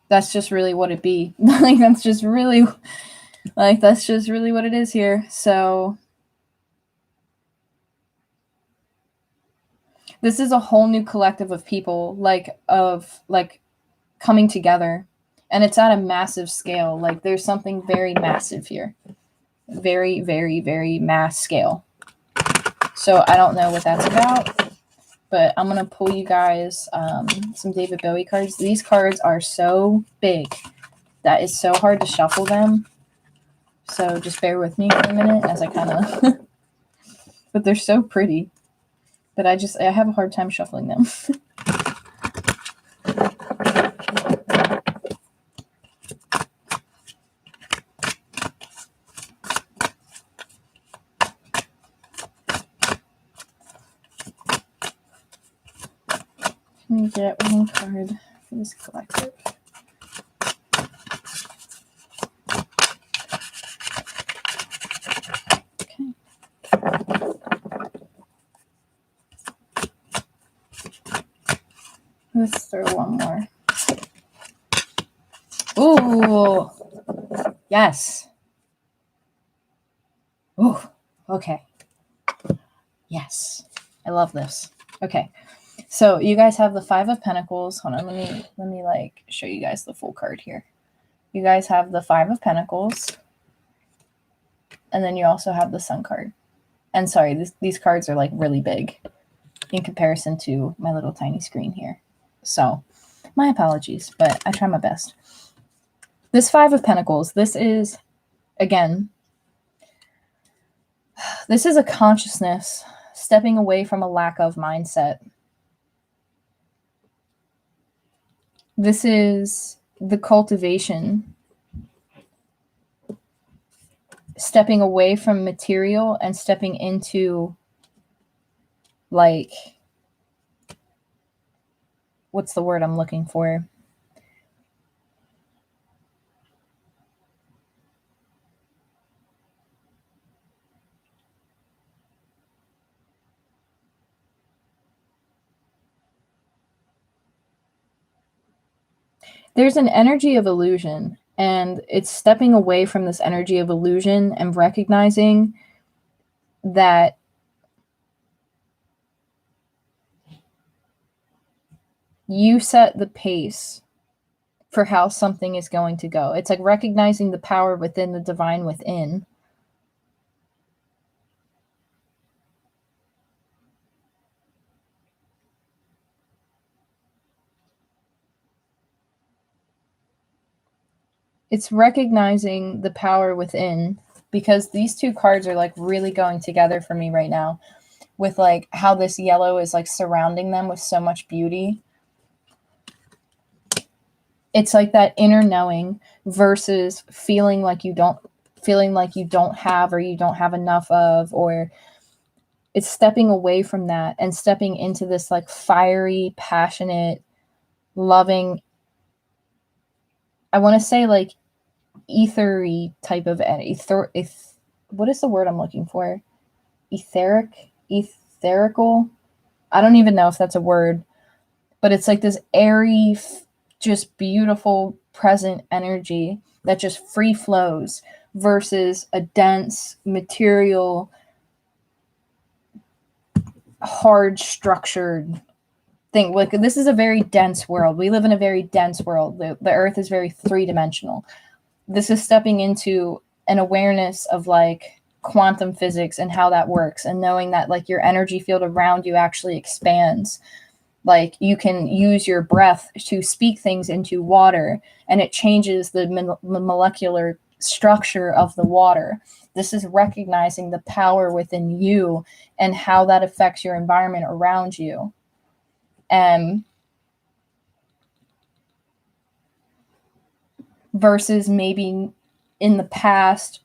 That's just really what it be. That's just really what it is here. So this is a whole new collective of people, of coming together, and it's at a massive scale. Like there's something very massive here, very, very, very mass scale. So I don't know what that's about, but I'm going to pull you guys some David Bowie cards. These cards are so big that it's so hard to shuffle them. So just bear with me for a minute as I kind of, but they're so pretty that I have a hard time shuffling them. Let me get one card for this collective. Okay. Let's throw one more. Ooh, yes. Ooh, okay. Yes. I love this. Okay. So you guys have the Five of Pentacles. Hold on, let me like show you guys the full card here. You guys have the Five of Pentacles, and then you also have the Sun card. And sorry, these cards are like really big in comparison to my little tiny screen here. So my apologies, but I try my best. This Five of Pentacles, this is, again, this is a consciousness stepping away from a lack of mindset. This is the cultivation, stepping away from material and stepping into, like, what's the word I'm looking for? There's an energy of illusion, and it's stepping away from this energy of illusion and recognizing that you set the pace for how something is going to go. It's like recognizing the power within, the divine within. It's recognizing the power within, because these two cards are like really going together for me right now, with like how this yellow is like surrounding them with so much beauty. It's like that inner knowing versus feeling like you don't have, or you don't have enough of, or it's stepping away from that and stepping into this like fiery, passionate, loving, I want to say like ethery type of what is the word I'm looking for? Etherical. I don't even know if that's a word, but it's like this airy, just beautiful present energy that just free flows versus a dense material, hard structured thing. Like, this is a very dense world. We live in a very dense world. The earth is very three-dimensional. This is stepping into an awareness of like quantum physics and how that works, and knowing that like your energy field around you actually expands. Like, you can use your breath to speak things into water, and it changes the molecular structure of the water. This is recognizing the power within you and how that affects your environment around you. Versus maybe in the past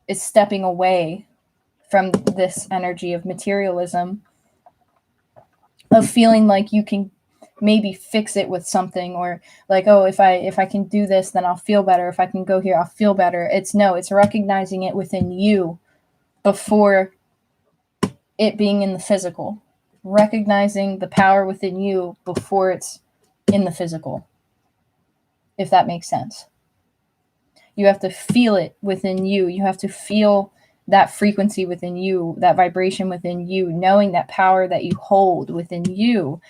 is stepping away from this energy of materialism, of feeling like you can maybe fix it with something, or like, oh, if I can do this, then I'll feel better. If I can go here, I'll feel better. It's recognizing it within you before it being in the physical. Recognizing the power within you before it's in the physical, if that makes sense. You have to feel it within you. You have to feel that frequency within you, that vibration within you, knowing that power that you hold within you.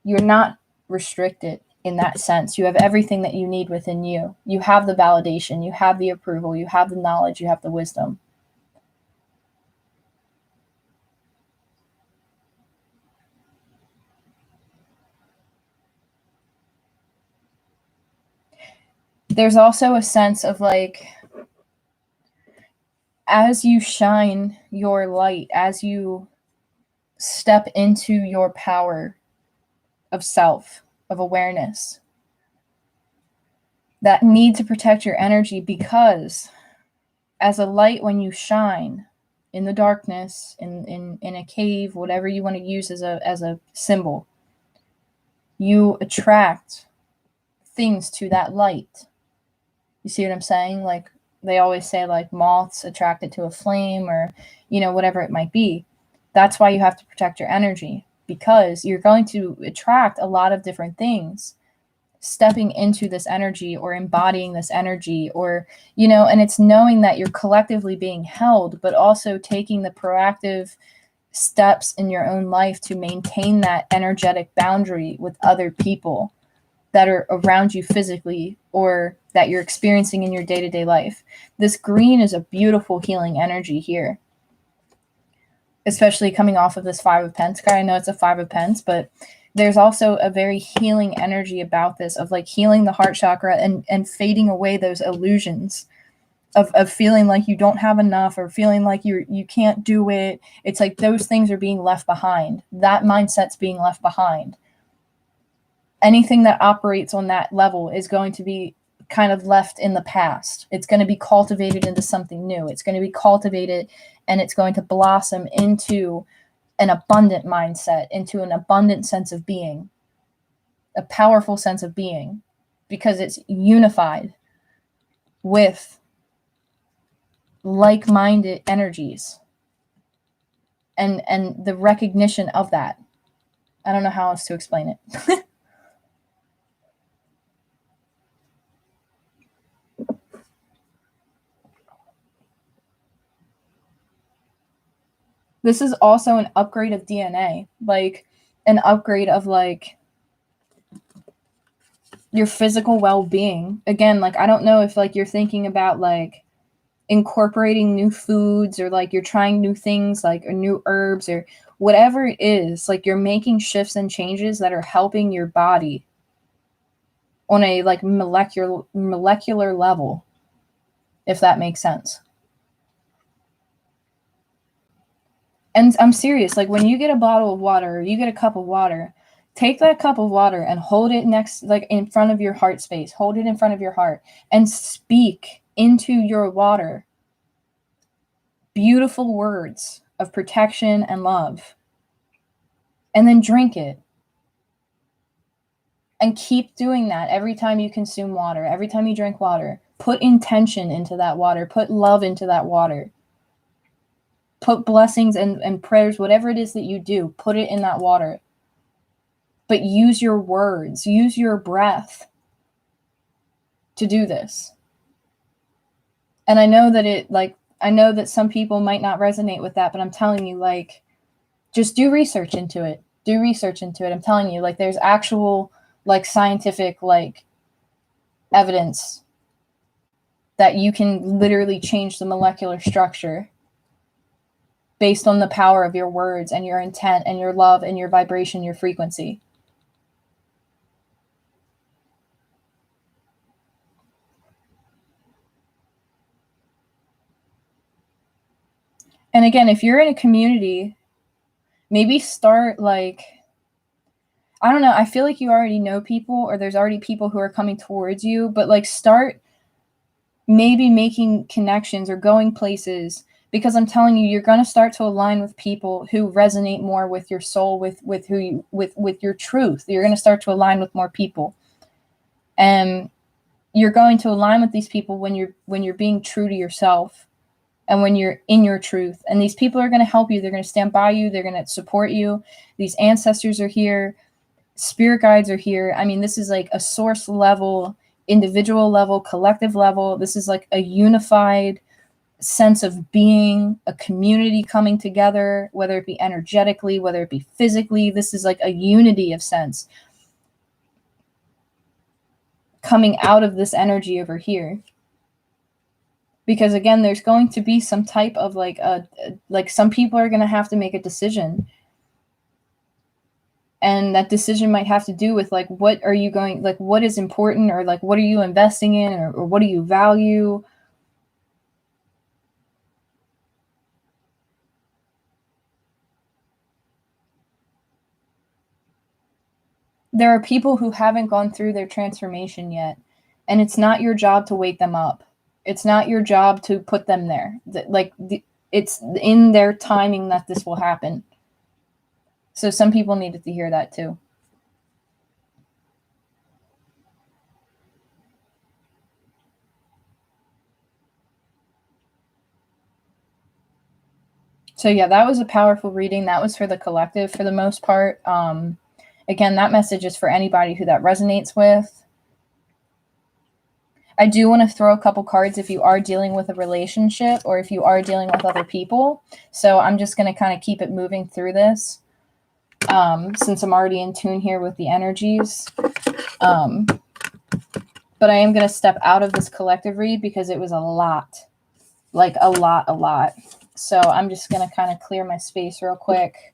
You're not restricted in that sense. You have everything that you need within you. You have the validation, you have the approval, you have the knowledge, you have the wisdom. There's also a sense of like, as you shine your light, as you step into your power of self, of awareness, that need to protect your energy, because as a light, when you shine in the darkness, in a cave, whatever you want to use as a symbol, you attract things to that light. You see what I'm saying? Like, they always say like moths attracted to a flame, or whatever it might be. That's why you have to protect your energy, because you're going to attract a lot of different things. stepping into this energy or embodying this energy, or, you know, and it's knowing that you're collectively being held, but also taking the proactive steps in your own life to maintain that energetic boundary with other people that are around you physically or that you're experiencing in your day-to-day life. This green is a beautiful healing energy here, especially coming off of this Five of Pence guy. I know it's a Five of Pence, but there's also a very healing energy about this, of like healing the heart chakra and fading away those illusions of feeling like you don't have enough, or feeling like you can't do it. It's like those things are being left behind. That mindset's being left behind. Anything that operates on that level is going to be kind of left in the past. It's going to be cultivated into something new. It's going to be cultivated and it's going to blossom into an abundant mindset, into an abundant sense of being, a powerful sense of being, because it's unified with like-minded energies and the recognition of that. I don't know how else to explain it. This is also an upgrade of DNA, like an upgrade of like your physical well-being. Again, like I don't know if like you're thinking about like incorporating new foods, or like you're trying new things, like or new herbs or whatever it is, like you're making shifts and changes that are helping your body on a like molecular level, if that makes sense. And I'm serious, like when you get a bottle of water or you get a cup of water, take that cup of water and hold it next, like in front of your heart space, hold it in front of your heart and speak into your water beautiful words of protection and love, and then drink it. And keep doing that every time you consume water, every time you drink water. Put intention into that water, put love into that water. Put blessings and prayers, whatever it is that you do, put it in that water. But use your words, use your breath to do this. And I know that I know that some people might not resonate with that, but I'm telling you, like, just do research into it. Do research into it. I'm telling you, like, there's actual, like, scientific, like, evidence that you can literally change the molecular structure based on the power of your words and your intent and your love and your vibration, your frequency. And again, if you're in a community, maybe start like, I don't know, I feel like you already know people, or there's already people who are coming towards you, but like start maybe making connections or going places, because I'm telling you, you're going to start to align with people who resonate more with your soul, with who you, with your truth. You're going to start to align with more people. And you're going to align with these people when you're being true to yourself and when you're in your truth. And these people are going to help you. They're going to stand by you. They're going to support you. These ancestors are here. Spirit guides are here. I mean, this is like a source level, individual level, collective level. This is like a unified sense of being, a community coming together, whether it be energetically, whether it be physically. This is like a unity of sense coming out of this energy over here. Because again, there's going to be some type of like some people are going to have to make a decision. And that decision might have to do with like, what are you going, like what is important, or like what are you investing in, or what do you value? There are people who haven't gone through their transformation yet, and it's not your job to wake them up. It's not your job to put them there. It's in their timing that this will happen. So some people needed to hear that too. So yeah, that was a powerful reading. That was for the collective for the most part. Again, that message is for anybody who that resonates with. I do want to throw a couple cards if you are dealing with a relationship or if you are dealing with other people. So I'm just going to kind of keep it moving through this since I'm already in tune here with the energies. But I am going to step out of this collective read because it was a lot, like a lot. So I'm just going to kind of clear my space real quick.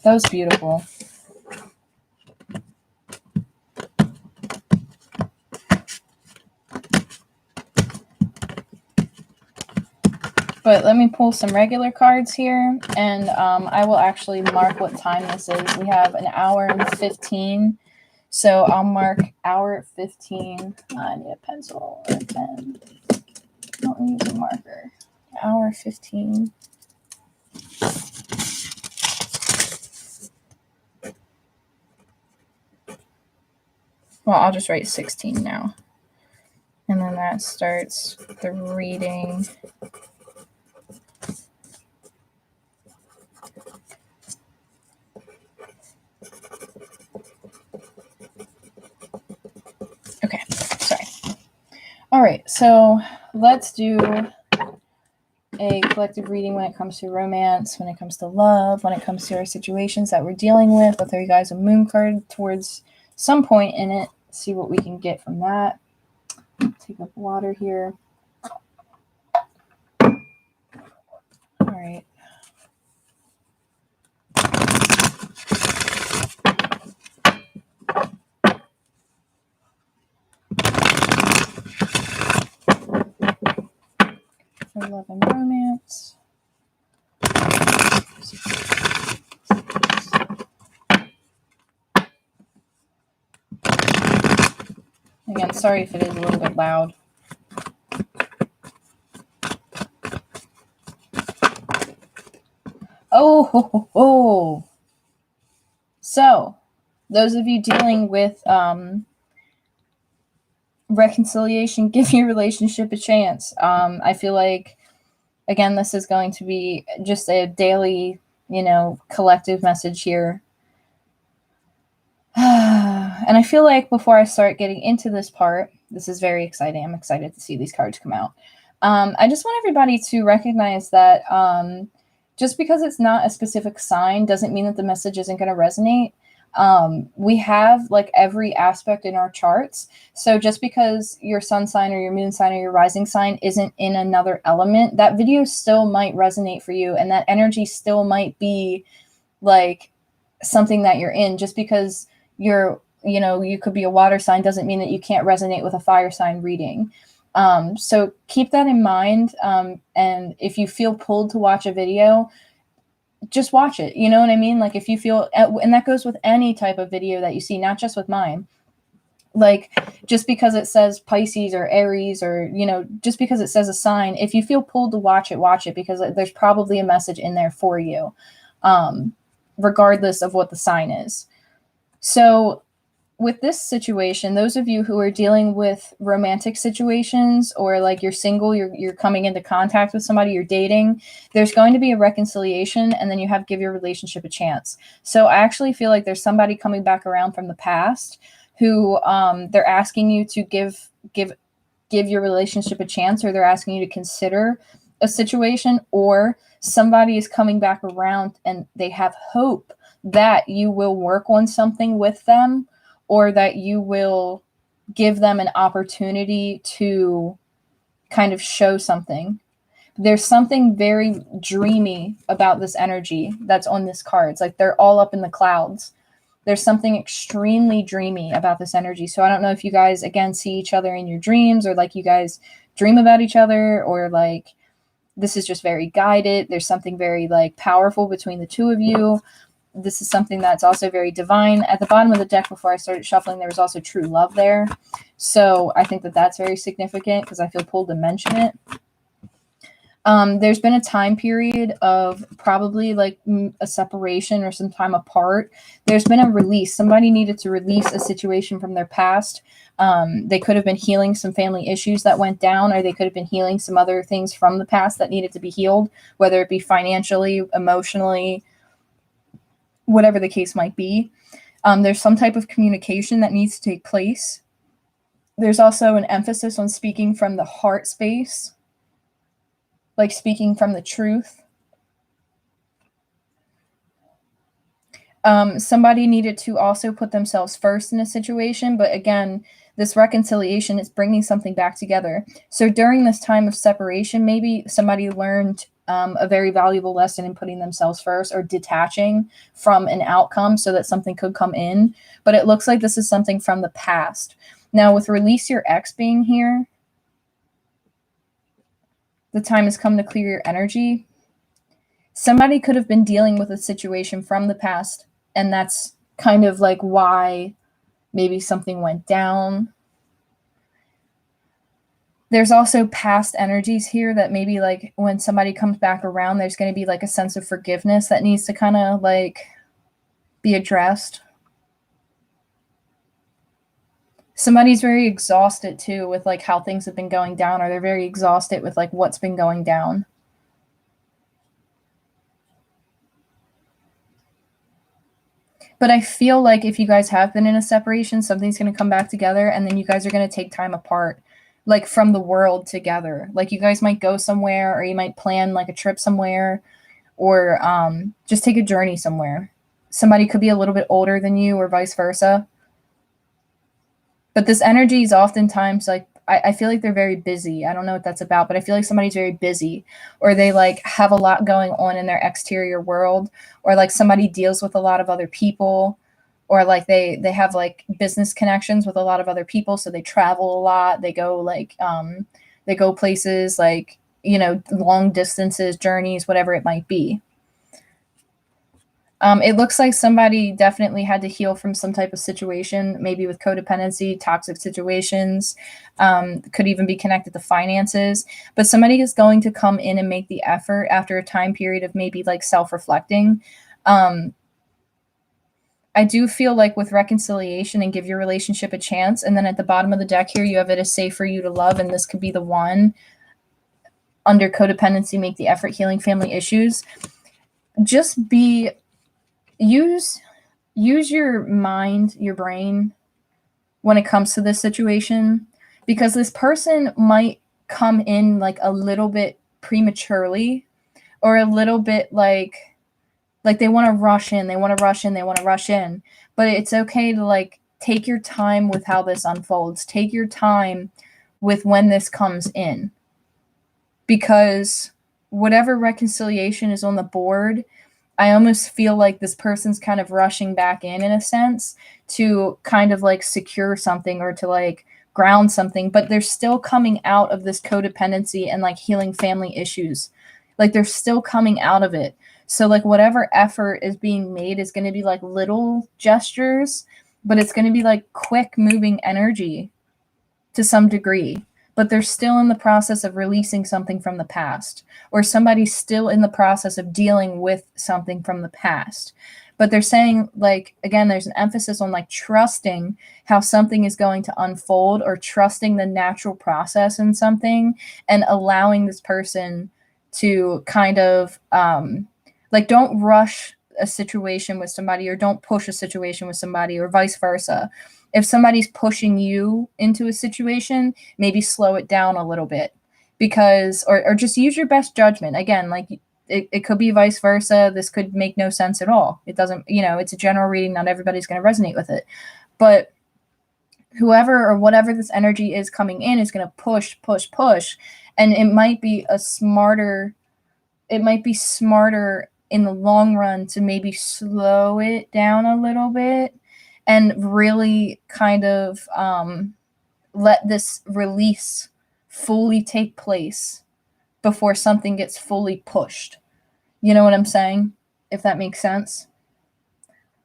That was beautiful. But let me pull some regular cards here, and I will actually mark what time this is. We have an hour and 15, so I'll mark hour at 15. I need a pencil or a pen. Don't use a marker. Hour 15. Well, I'll just write 16 now. And then that starts the reading. Okay, sorry. All right, so let's do a collective reading when it comes to romance, when it comes to love, when it comes to our situations that we're dealing with. I'll throw you guys a moon card towards some point in it, see what we can get from that. Take up water here. All right. For love and romance. Again, sorry if it is a little bit loud. Oh. So, those of you dealing with reconciliation, give your relationship a chance. I feel like, again, this is going to be just a daily, collective message here. And I feel like before I start getting into this part, this is very exciting. I'm excited to see these cards come out. I just want everybody to recognize that just because it's not a specific sign doesn't mean that the message isn't going to resonate. We have like every aspect in our charts. So just because your sun sign or your moon sign or your rising sign isn't in another element, that video still might resonate for you. And that energy still might be like something that you're in. Just because you could be a water sign doesn't mean that you can't resonate with a fire sign reading. So keep that in mind. And if you feel pulled to watch a video, just watch it. You know what I mean? Like if you feel, and that goes with any type of video that you see, not just with mine. Like just because it says Pisces or Aries or, just because it says a sign, if you feel pulled to watch it because there's probably a message in there for you, regardless of what the sign is. So with this situation, those of you who are dealing with romantic situations or like you're single, you're coming into contact with somebody, you're dating, there's going to be a reconciliation and then you have to give your relationship a chance. So I actually feel like there's somebody coming back around from the past who they're asking you to give your relationship a chance, or they're asking you to consider a situation, or somebody is coming back around and they have hope that you will work on something with them, or that you will give them an opportunity to kind of show something. There's something very dreamy about this energy that's on this card. It's like they're all up in the clouds. There's something extremely dreamy about this energy. So I don't know if you guys, again, see each other in your dreams, or like you guys dream about each other, or like this is just very guided. There's something very like powerful between the two of you. This is something that's also very divine. At the bottom of the deck, before I started shuffling, there was also true love there. So I think that that's very significant because I feel pulled to mention it. There's been a time period of probably like a separation or some time apart. There's been a release. Somebody needed to release a situation from their past. They could have been healing some family issues that went down, or they could have been healing some other things from the past that needed to be healed, whether it be financially, emotionally, whatever the case might be. There's some type of communication that needs to take place. There's also an emphasis on speaking from the heart space, like speaking from the truth. Somebody needed to also put themselves first in a situation, but again, this reconciliation is bringing something back together. So during this time of separation, maybe somebody learned a very valuable lesson in putting themselves first or detaching from an outcome so that something could come in. But it looks like this is something from the past. Now, with release your ex being here, the time has come to clear your energy. Somebody could have been dealing with a situation from the past, and that's kind of like why maybe something went down. There's also past energies here that maybe like when somebody comes back around, there's going to be like a sense of forgiveness that needs to kind of like be addressed. Somebody's very exhausted too with like how things have been going down, or they're very exhausted with like what's been going down. But I feel like if you guys have been in a separation, something's going to come back together, and then you guys are going to take time apart, like from the world together. Like you guys might go somewhere, or you might plan like a trip somewhere, or just take a journey somewhere. Somebody could be a little bit older than you, or vice versa. But this energy is oftentimes like, I feel like they're very busy. I don't know what that's about, but I feel like somebody's very busy, or they like have a lot going on in their exterior world, or like somebody deals with a lot of other people, or like they have like business connections with a lot of other people, so they travel a lot. They go like they go places like, you know, long distances, journeys, whatever it might be. It looks like somebody definitely had to heal from some type of situation, maybe with codependency, toxic situations, could even be connected to finances. But somebody is going to come in and make the effort after a time period of maybe like self-reflecting. I do feel like with reconciliation and give your relationship a chance. And then at the bottom of the deck here, you have it is safe for you to love. And this could be the one. Under codependency, make the effort, healing family issues. Just use your mind, your brain when it comes to this situation, because this person might come in like a little bit prematurely, or a little bit like they want to rush in, but it's okay to like take your time with how this unfolds. Take your time with when this comes in, because whatever reconciliation is on the board, I almost feel like this person's kind of rushing back in a sense, to kind of like secure something, or to like ground something, but they're still coming out of this codependency and like healing family issues. Like they're still coming out of it. So like whatever effort is being made is going to be like little gestures, but it's going to be like quick moving energy to some degree. But they're still in the process of releasing something from the past, or somebody's still in the process of dealing with something from the past. But they're saying, like, again, there's an emphasis on like trusting how something is going to unfold, or trusting the natural process in something, and allowing this person to kind of like, don't rush a situation with somebody, or don't push a situation with somebody, or vice versa. If somebody's pushing you into a situation, maybe slow it down a little bit, because, or just use your best judgment. Again, like it could be vice versa. This could make no sense at all. It doesn't, you know, it's a general reading. Not everybody's going to resonate with it, but whoever or whatever this energy is coming in is going to push, push, push. And it might be smarter in the long run to maybe slow it down a little bit, and really kind of let this release fully take place before something gets fully pushed. You know what I'm saying? If that makes sense.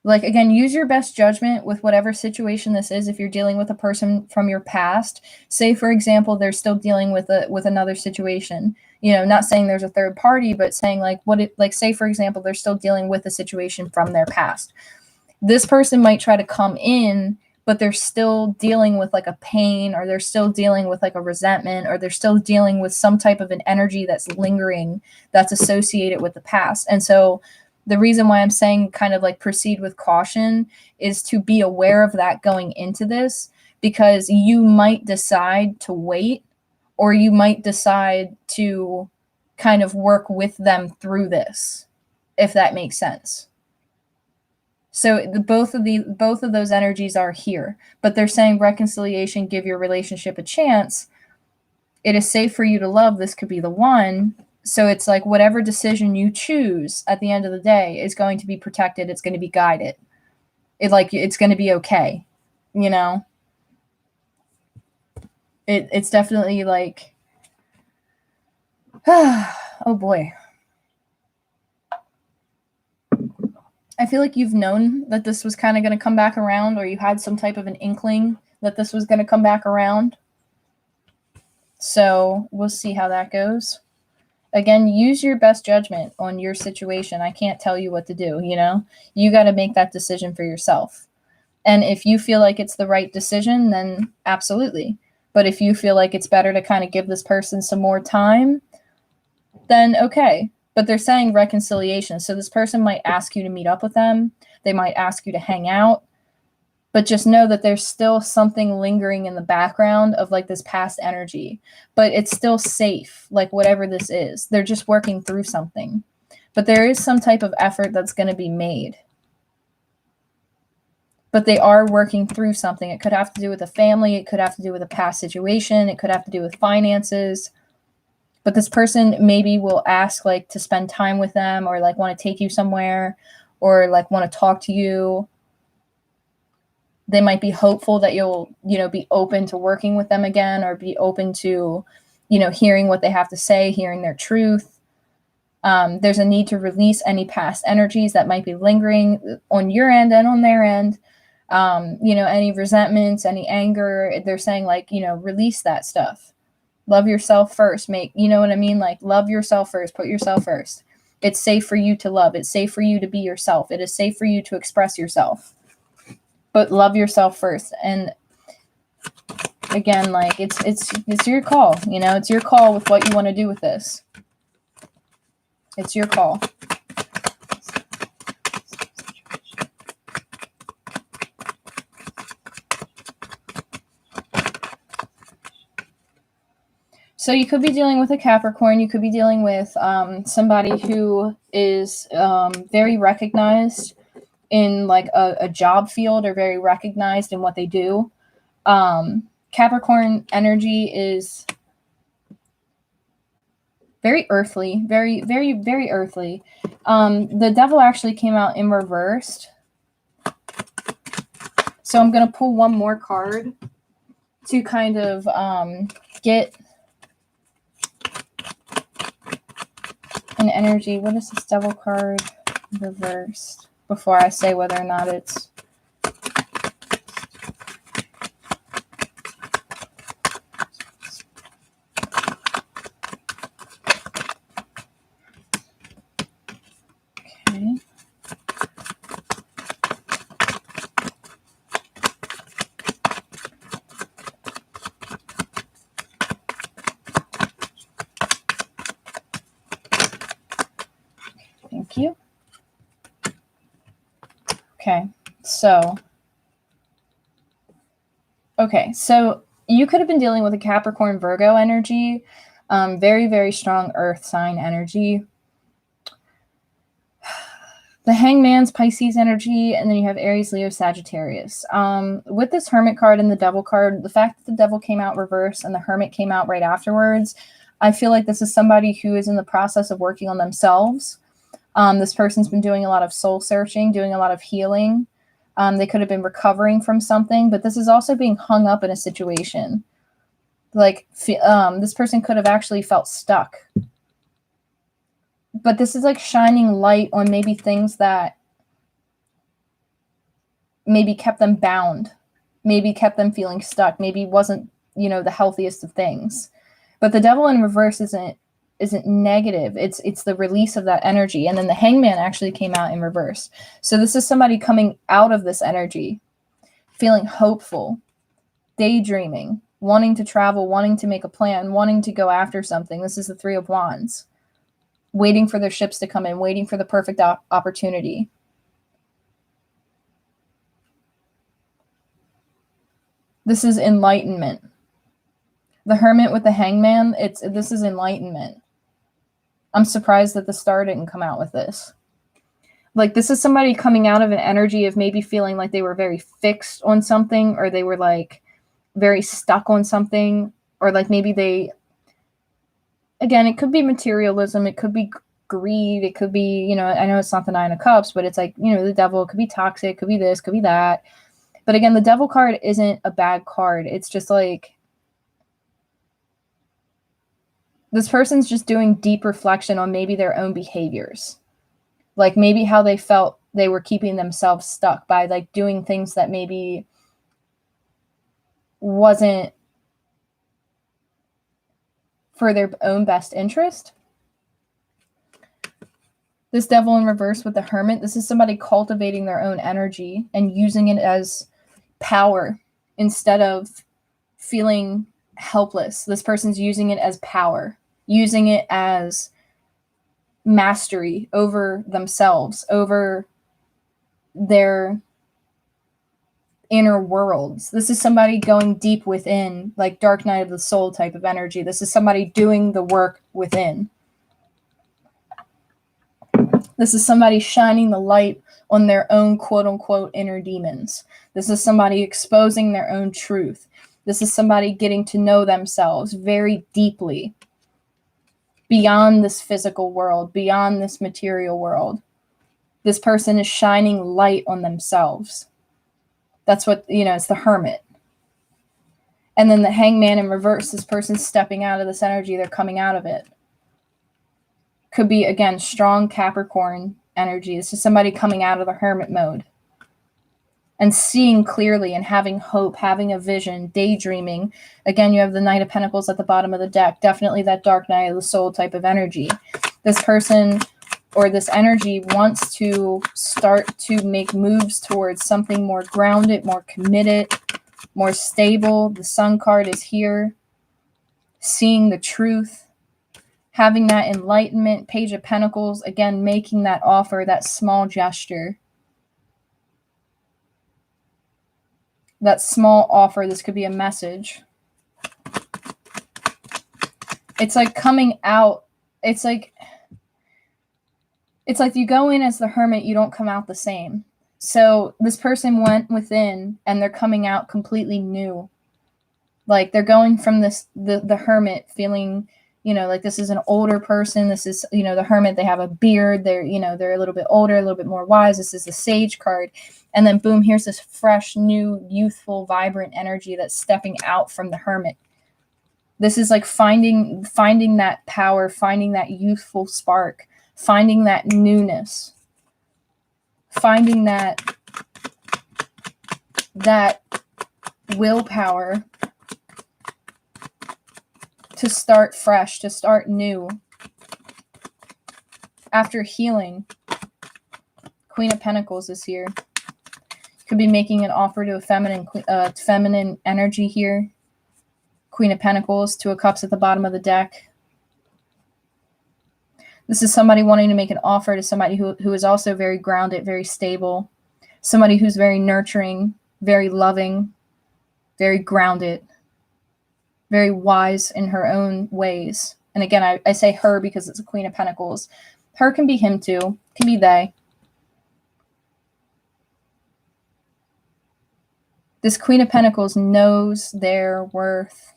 Like, again, use your best judgment with whatever situation this is. If you're dealing with a person from your past, say, for example, they're still dealing with another situation, not saying there's a third party, but saying like say, for example, they're still dealing with a situation from their past. This person might try to come in, but they're still dealing with like a pain, or they're still dealing with like a resentment, or they're still dealing with some type of an energy that's lingering, that's associated with the past. And so the reason why I'm saying kind of like proceed with caution is to be aware of that going into this, because you might decide to wait, or you might decide to kind of work with them through this, if that makes sense. So both of those energies are here, but they're saying reconciliation, give your relationship a chance. It is safe for you to love. This could be the one. So it's like whatever decision you choose at the end of the day is going to be protected. It's going to be guided. It's going to be okay. It's definitely like, oh boy. I feel like you've known that this was kind of going to come back around, or you had some type of an inkling that this was going to come back around. So we'll see how that goes. Again, use your best judgment on your situation. I can't tell you what to do, You got to make that decision for yourself. And if you feel like it's the right decision, then absolutely. But if you feel like it's better to kind of give this person some more time, then okay. But they're saying reconciliation. So this person might ask you to meet up with them. They might ask you to hang out. But just know that there's still something lingering in the background of like this past energy. But it's still safe, like whatever this is. They're just working through something. But there is some type of effort that's going to be made. But they are working through something. It could have to do with a family. It could have to do with a past situation. It could have to do with finances. But this person maybe will ask like to spend time with them, or like want to take you somewhere, or like want to talk to you. They might be hopeful that you'll, be open to working with them again, or be open to, hearing what they have to say, hearing their truth. There's a need to release any past energies that might be lingering on your end and on their end. Any resentments, any anger. They're saying like, release that stuff. Love yourself first. You know what I mean? Like, love yourself first. Put yourself first. It's safe for you to love. It's safe for you to be yourself. It is safe for you to express yourself. But love yourself first. And again, like it's your call. It's your call with what you want to do with this. It's your call. So you could be dealing with a Capricorn. You could be dealing with somebody who is very recognized in like a job field, or very recognized in what they do. Capricorn energy is very earthly, very, very, very earthly. The devil actually came out in reversed. So I'm going to pull one more card to kind of get an energy. What is this devil card reversed? Before I say whether or not it's... Okay. Thank you. Okay, so you could have been dealing with a Capricorn Virgo energy, very, very strong earth sign energy. The Hangman's Pisces energy, and then you have Aries, Leo, Sagittarius. With this Hermit card and the Devil card, the fact that the Devil came out reverse and the Hermit came out right afterwards, I feel like this is somebody who is in the process of working on themselves. This person's been doing a lot of soul searching, doing a lot of healing. They could have been recovering from something, but this is also being hung up in a situation. Like, this person could have actually felt stuck. But this is like shining light on maybe things that maybe kept them bound, maybe kept them feeling stuck, maybe wasn't, the healthiest of things. But the Devil in reverse isn't negative. It's the release of that energy. And then the Hangman actually came out in reverse. So this is somebody coming out of this energy, feeling hopeful, daydreaming, wanting to travel, wanting to make a plan, wanting to go after something. This is the Three of Wands. Waiting for their ships to come in, waiting for the perfect opportunity. This is enlightenment. The Hermit with the Hangman, this is enlightenment. I'm surprised that the Star didn't come out with this. Like, this is somebody coming out of an energy of maybe feeling like they were very fixed on something, or they were like very stuck on something, or like maybe they, again, it could be materialism, it could be greed, it could be, I know it's not the Nine of Cups, but it's like, the Devil, it could be toxic, it could be this, could be that. But again, the Devil card isn't a bad card. It's just like, this person's just doing deep reflection on maybe their own behaviors. Like maybe how they felt they were keeping themselves stuck by like doing things that maybe wasn't for their own best interest. This Devil in reverse with the Hermit, this is somebody cultivating their own energy and using it as power instead of feeling helpless. This person's using it as power, using it as mastery over themselves, over their inner worlds. This is somebody going deep within, like Dark Night of the Soul type of energy. This is somebody doing the work within. This is somebody shining the light on their own quote-unquote inner demons. This is somebody exposing their own truth. This is somebody getting to know themselves very deeply beyond this physical world, beyond this material world. This person is shining light on themselves. That's what, it's the Hermit. And then the Hangman in reverse, this person's stepping out of this energy, they're coming out of it. Could be, again, strong Capricorn energy. This is somebody coming out of the Hermit mode and seeing clearly and having hope, having a vision, daydreaming. Again, you have the Knight of Pentacles at the bottom of the deck. Definitely that Dark Night of the Soul type of energy. This person or this energy wants to start to make moves towards something more grounded, more committed, more stable. The Sun card is here. Seeing the truth, having that enlightenment. Page of Pentacles, again, making that offer, that small gesture. That small offer, this could be a message. It's like coming out. It's like you go in as the Hermit, you don't come out the same. So this person went within and they're coming out completely new. Like they're going from the Hermit feeling, like this is an older person. This is, the Hermit, they have a beard. They're a little bit older, a little bit more wise. This is the Sage card. And then boom, here's this fresh, new, youthful, vibrant energy that's stepping out from the Hermit. This is like finding that power, finding that youthful spark, finding that newness, finding that willpower to start fresh, to start new. After healing, Queen of Pentacles is here. Could be making an offer to a feminine energy here. Queen of Pentacles, Two of Cups at the bottom of the deck. This is somebody wanting to make an offer to somebody who is also very grounded, very stable. Somebody who's very nurturing, very loving, very grounded, very wise in her own ways. And again, I say her because it's a Queen of Pentacles. Her can be him too. Can be they. This Queen of Pentacles knows their worth.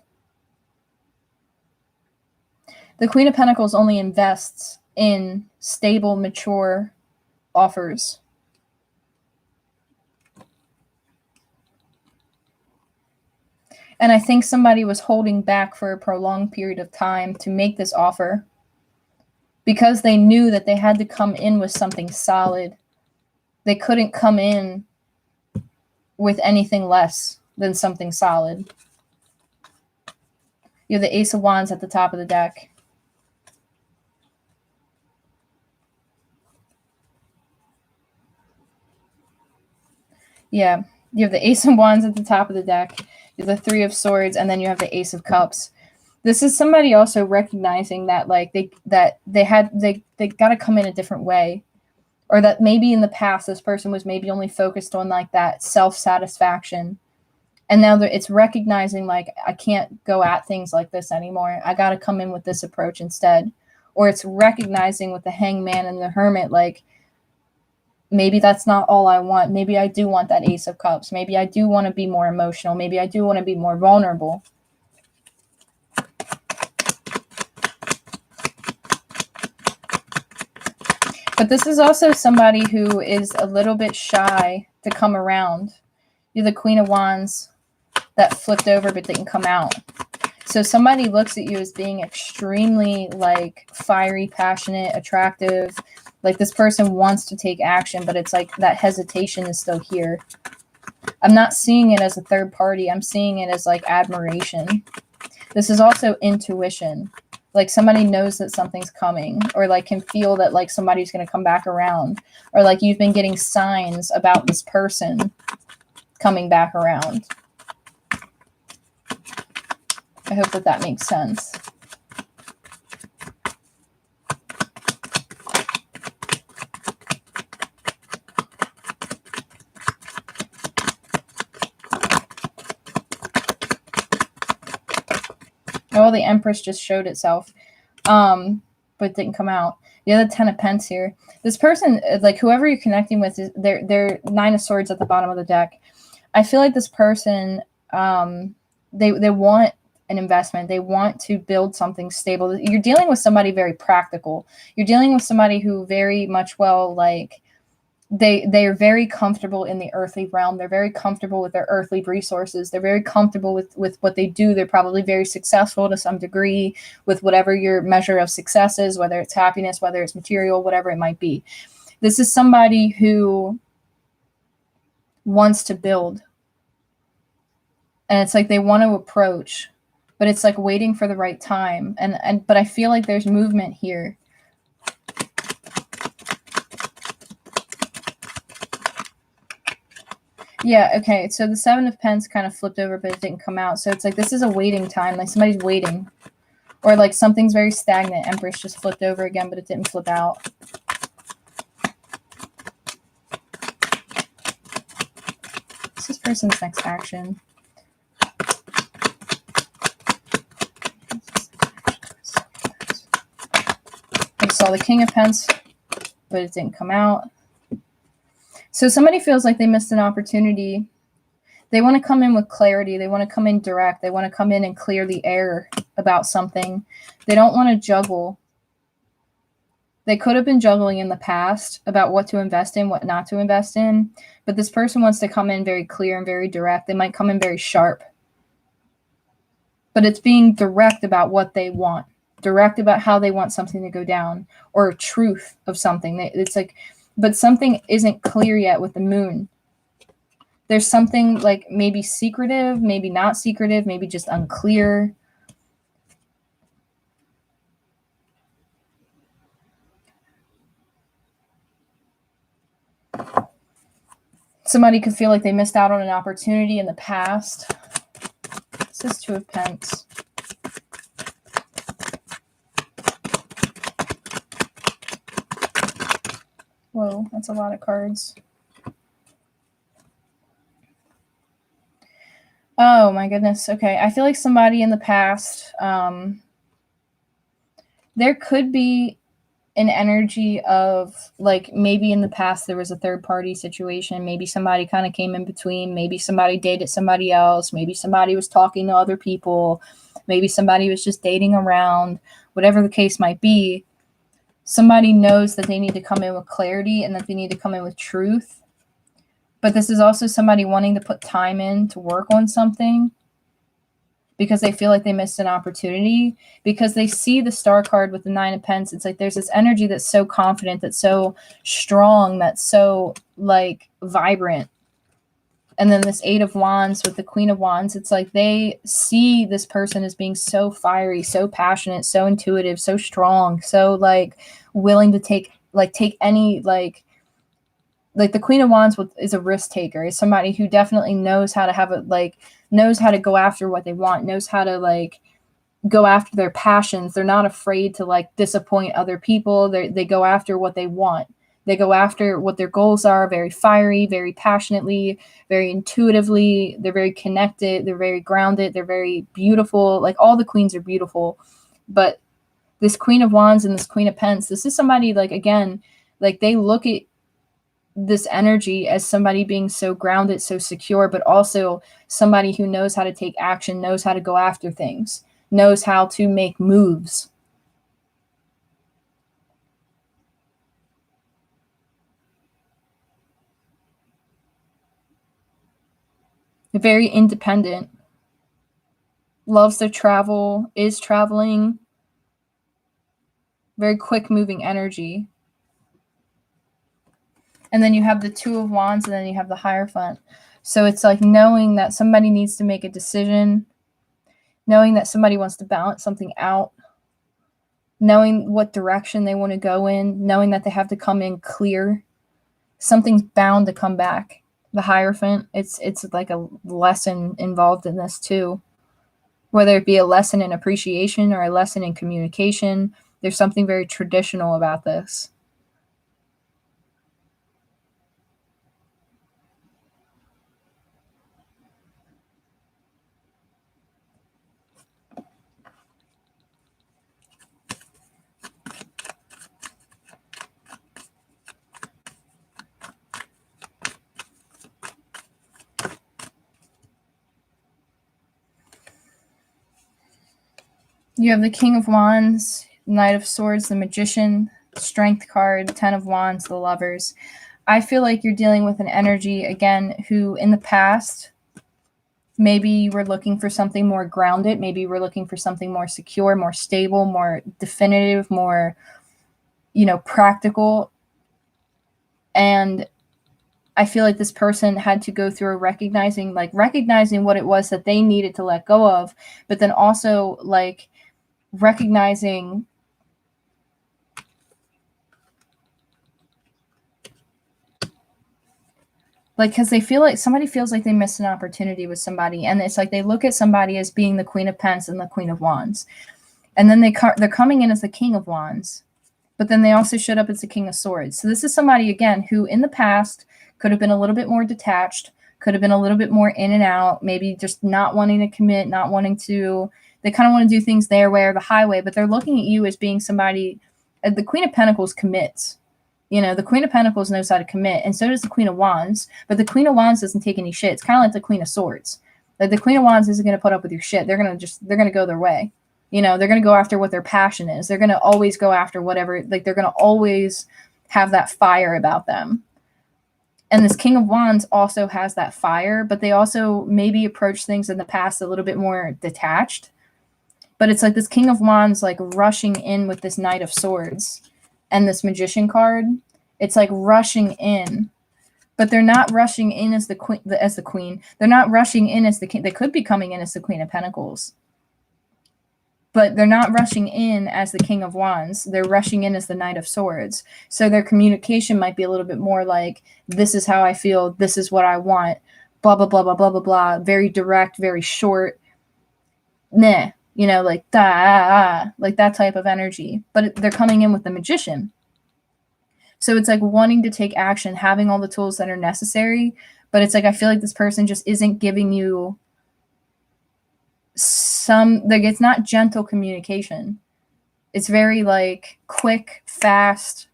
The Queen of Pentacles only invests in stable, mature offers. And I think somebody was holding back for a prolonged period of time to make this offer because they knew that they had to come in with something solid. They couldn't come in with anything less than something solid. You have the Ace of Wands at the top of the deck. Yeah, you have the Ace of Wands at the top of the deck. You have the Three of Swords, and then you have the Ace of Cups. This is somebody also recognizing that like they got to come in a different way, or that maybe in the past this person was maybe only focused on like that self-satisfaction, and now it's recognizing like I can't go at things like this anymore. I got to come in with this approach instead. Or it's recognizing with the Hangman and the Hermit, like maybe that's not all I want. Maybe I do want that Ace of Cups. Maybe I do want to be more emotional. Maybe I do want to be more vulnerable. But this is also somebody who is a little bit shy to come around. You're the Queen of Wands that flipped over but didn't come out. So somebody looks at you as being extremely like fiery, passionate, attractive. Like this person wants to take action, but it's like that hesitation is still here. I'm not seeing it as a third party. I'm seeing it as like admiration. This is also intuition. Like somebody knows that something's coming, or like can feel that like somebody's going to come back around, or like you've been getting signs about this person coming back around. I hope that that makes sense. Oh, the Empress just showed itself, but it didn't come out. The other 10 of Pence here. This person, like whoever you're connecting with, they're 9 of Swords at the bottom of the deck. I feel like this person, they want an investment. They want to build something stable. You're dealing with somebody very practical. You're dealing with somebody who very much like they are very comfortable in the earthly realm. They're very comfortable with their earthly resources. They're very comfortable with what they do. They're probably very successful to some degree with whatever your measure of success is, whether it's happiness, whether it's material, whatever it might be. This is somebody who wants to build. And it's like they want to approach, but it's like waiting for the right time. But I feel like there's movement here. Yeah, okay, so the 7 of Pence kind of flipped over, but it didn't come out. So it's like this is a waiting time, like somebody's waiting. Or like something's very stagnant. Empress just flipped over again, but it didn't flip out. What's this person's next action? I saw the King of Pence, but it didn't come out. So somebody feels like they missed an opportunity. They want to come in with clarity. They want to come in direct. They want to come in and clear the air about something. They don't want to juggle. They could have been juggling in the past about what to invest in, what not to invest in. But this person wants to come in very clear and very direct. They might come in very sharp. But it's being direct about what they want. Direct about how they want something to go down. Or truth of something. It's like... But something isn't clear yet with the moon. There's something like maybe secretive, maybe not secretive, maybe just unclear. Somebody could feel like they missed out on an opportunity in the past. This is 2 of Pence. Whoa, that's a lot of cards. Oh my goodness. Okay, I feel like somebody in the past, there could be an energy of like maybe in the past there was a third party situation. Maybe somebody kind of came in between. Maybe somebody dated somebody else. Maybe somebody was talking to other people. Maybe somebody was just dating around. Whatever the case might be. Somebody knows that they need to come in with clarity and that they need to come in with truth. But this is also somebody wanting to put time in to work on something because they feel like they missed an opportunity, because they see the Star card with the 9 of Pence. It's like there's this energy that's so confident, that's so strong, that's so like vibrant. And then this Eight of Wands with the Queen of Wands, it's like they see this person as being so fiery, so passionate, so intuitive, so strong, so like willing to take any like the Queen of Wands is a risk taker, is somebody who definitely knows how to have it, like knows how to go after what they want, knows how to like go after their passions. They're not afraid to like disappoint other people. They go after what they want. They go after what their goals are, very fiery, very passionately, very intuitively. They're very connected. They're very grounded. They're very beautiful. Like all the queens are beautiful. But this Queen of Wands and this Queen of Pence, this is somebody like, again, like they look at this energy as somebody being so grounded, so secure, but also somebody who knows how to take action, knows how to go after things, knows how to make moves. Very independent, loves to travel, is traveling, very quick moving energy. And then you have the Two of Wands, and then you have the Hierophant. So it's like knowing that somebody needs to make a decision, knowing that somebody wants to balance something out, knowing what direction they want to go in, knowing that they have to come in clear. Something's bound to come back. The Hierophant, it's like a lesson involved in this too. Whether it be a lesson in appreciation or a lesson in communication, there's something very traditional about this. You have the King of Wands, Knight of Swords, the Magician, Strength card, Ten of Wands, the Lovers. I feel like you're dealing with an energy, again, who in the past, maybe you were looking for something more grounded. Maybe you were looking for something more secure, more stable, more definitive, more, practical. And I feel like this person had to go through recognizing what it was that they needed to let go of, but then also like recognizing because they feel like somebody feels like they missed an opportunity with somebody, and it's like they look at somebody as being the Queen of Pence and the Queen of Wands, and then they're coming in as the King of Wands, but then they also showed up as the King of Swords. So this is somebody, again, who in the past could have been a little bit more detached, could have been a little bit more in and out, maybe just not wanting to commit, not wanting to, they kind of want to do things their way or the highway, but they're looking at you as being somebody, the Queen of Pentacles commits. The Queen of Pentacles knows how to commit, and so does the Queen of Wands, but the Queen of Wands doesn't take any shit. It's kind of like the Queen of Swords. Like the Queen of Wands isn't going to put up with your shit. They're going to go their way. They're going to go after what their passion is. They're going to always go after whatever, like they're going to always have that fire about them. And this King of Wands also has that fire, but they also maybe approach things in the past a little bit more detached. But it's like this King of Wands, like rushing in with this Knight of Swords and this Magician card. It's like rushing in, but they're not rushing in as the queen. They're not rushing in as the king. They could be coming in as the Queen of Pentacles, but they're not rushing in as the King of Wands. They're rushing in as the Knight of Swords. So their communication might be a little bit more like, this is how I feel. This is what I want. Blah, blah, blah, blah, blah, blah, blah. Very direct, very short. Like like that type of energy. But they're coming in with the Magician. So it's like wanting to take action, having all the tools that are necessary. But it's like, I feel like this person just isn't giving you it's not gentle communication. It's very like quick, fast,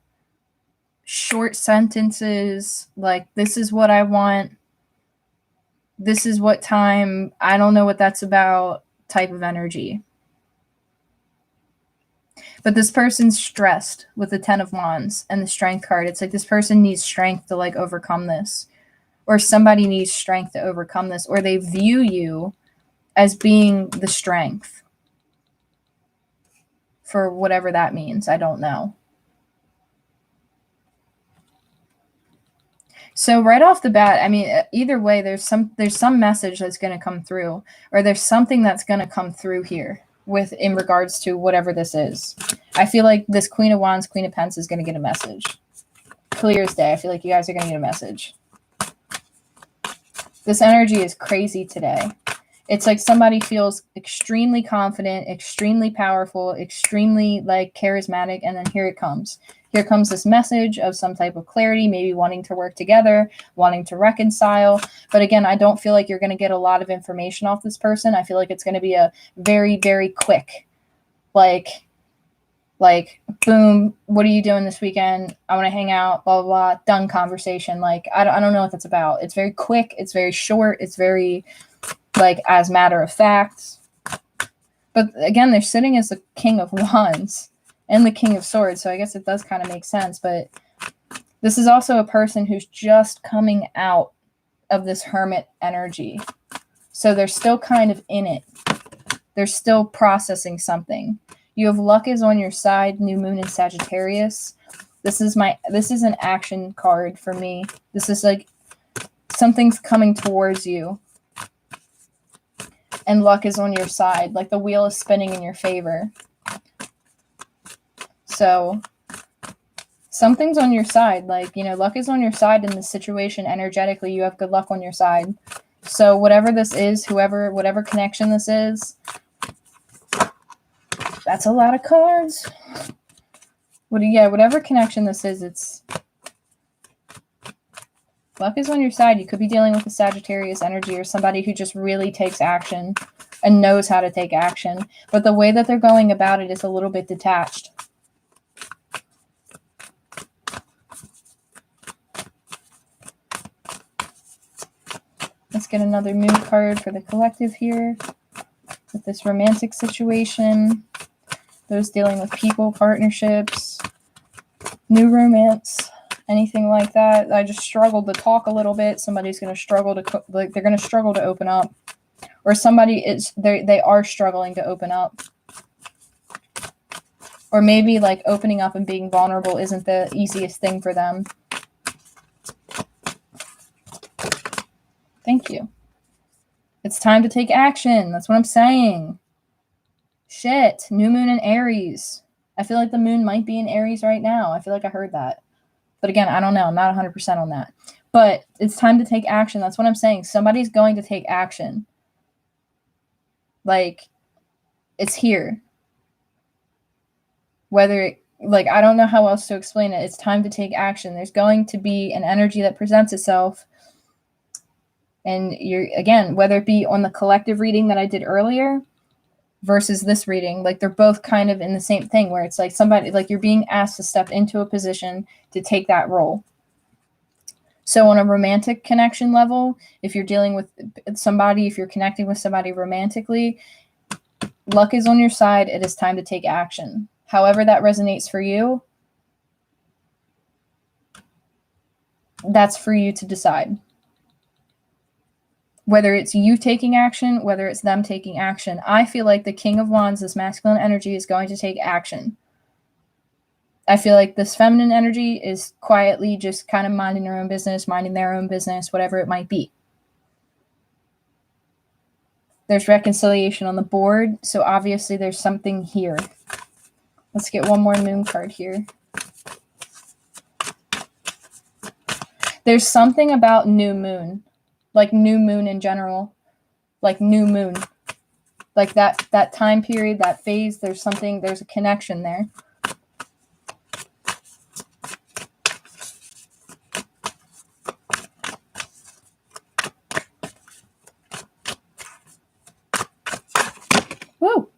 short sentences. Like, this is what I want. This is what time. I don't know what that's about type of energy. But this person's stressed with the Ten of Wands and the Strength card. It's like this person needs strength to like overcome this, or somebody needs strength to overcome this, or they view you as being the strength for whatever that means. I don't know. So right off the bat, I mean, either way, there's some message that's going to come through, or there's something that's going to come through here with in regards to whatever this is. I feel like this Queen of Wands, Queen of Pentacles is going to get a message. Clear as day. I feel like you guys are going to get a message. This energy is crazy today. It's like somebody feels extremely confident, extremely powerful, extremely like charismatic, and then here it comes. Here comes this message of some type of clarity, maybe wanting to work together, wanting to reconcile. But again, I don't feel like you're going to get a lot of information off this person. I feel like it's going to be a very, very quick, like, boom, what are you doing this weekend? I want to hang out, blah, blah, blah, done conversation. Like, I don't know what that's about. It's very quick. It's very short. It's very, like, as matter of fact. But again, they're sitting as the King of Wands and the King of Swords, so I guess it does kind of make sense. But this is also a person who's just coming out of this Hermit energy. So they're still kind of in it. They're still processing something. You have luck is on your side, new moon in Sagittarius. This is an action card for me. This is like something's coming towards you. And luck is on your side. Like the wheel is spinning in your favor. So something's on your side. Like, you know, luck is on your side in this situation. Energetically, you have good luck on your side. So whatever this is, whatever connection this is, that's a lot of cards. Whatever connection this is, it's luck is on your side. You could be dealing with a Sagittarius energy or somebody who just really takes action and knows how to take action. But the way that they're going about it is a little bit detached. Let's get another moon card for the collective here with this romantic situation. Those dealing with people, partnerships, new romance, anything like that. I just struggled to talk a little bit. Somebody's going to struggle to, like, they're going to struggle to open up. Or they are struggling to open up. Or maybe like opening up and being vulnerable isn't the easiest thing for them. Thank you. It's time to take action. That's what I'm saying. Shit. New moon in Aries. I feel like the moon might be in Aries right now. I feel like I heard that. But again, I don't know. I'm not 100% on that. But it's time to take action. That's what I'm saying. Somebody's going to take action. Like, it's here. I don't know how else to explain it. It's time to take action. There's going to be an energy that presents itself. And again, whether it be on the collective reading that I did earlier versus this reading, like they're both kind of in the same thing where it's like somebody, like you're being asked to step into a position to take that role. So on a romantic connection level, if you're dealing with somebody, if you're connecting with somebody romantically, luck is on your side. It is time to take action. However that resonates for you, that's for you to decide. Whether it's you taking action, whether it's them taking action. I feel like the King of Wands, this masculine energy, is going to take action. I feel like this feminine energy is quietly just kind of minding their own business, whatever it might be. There's reconciliation on the board, so obviously there's something here. Let's get one more moon card here. There's something about new moon. Like new moon in general, like new moon, like that time period, that phase, there's a connection there. Woo!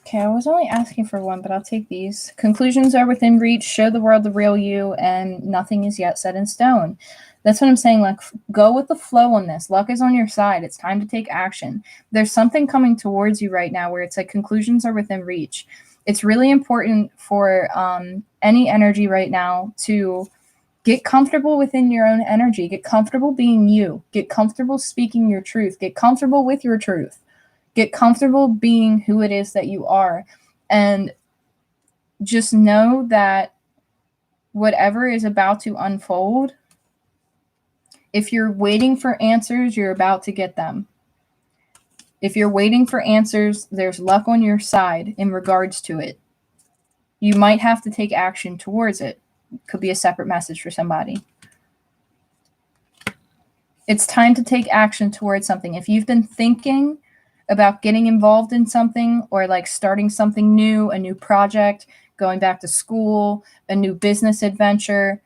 Okay, I was only asking for one, but I'll take these. Conclusions are within reach. Show the world the real you, and nothing is yet set in stone. That's what I'm saying. Like, go with the flow on this. Luck is on your side. It's time to take action. There's something coming towards you right now where it's like conclusions are within reach. It's really important for any energy right now to get comfortable within your own energy. Get comfortable being you. Get comfortable speaking your truth. Get comfortable with your truth. Get comfortable being who it is that you are. And just know that whatever is about to unfold, if you're waiting for answers, you're about to get them. If you're waiting for answers, there's luck on your side in regards to it. You might have to take action towards it. Could be a separate message for somebody. It's time to take action towards something. If you've been thinking about getting involved in something, or like starting something new, a new project, going back to school, a new business adventure,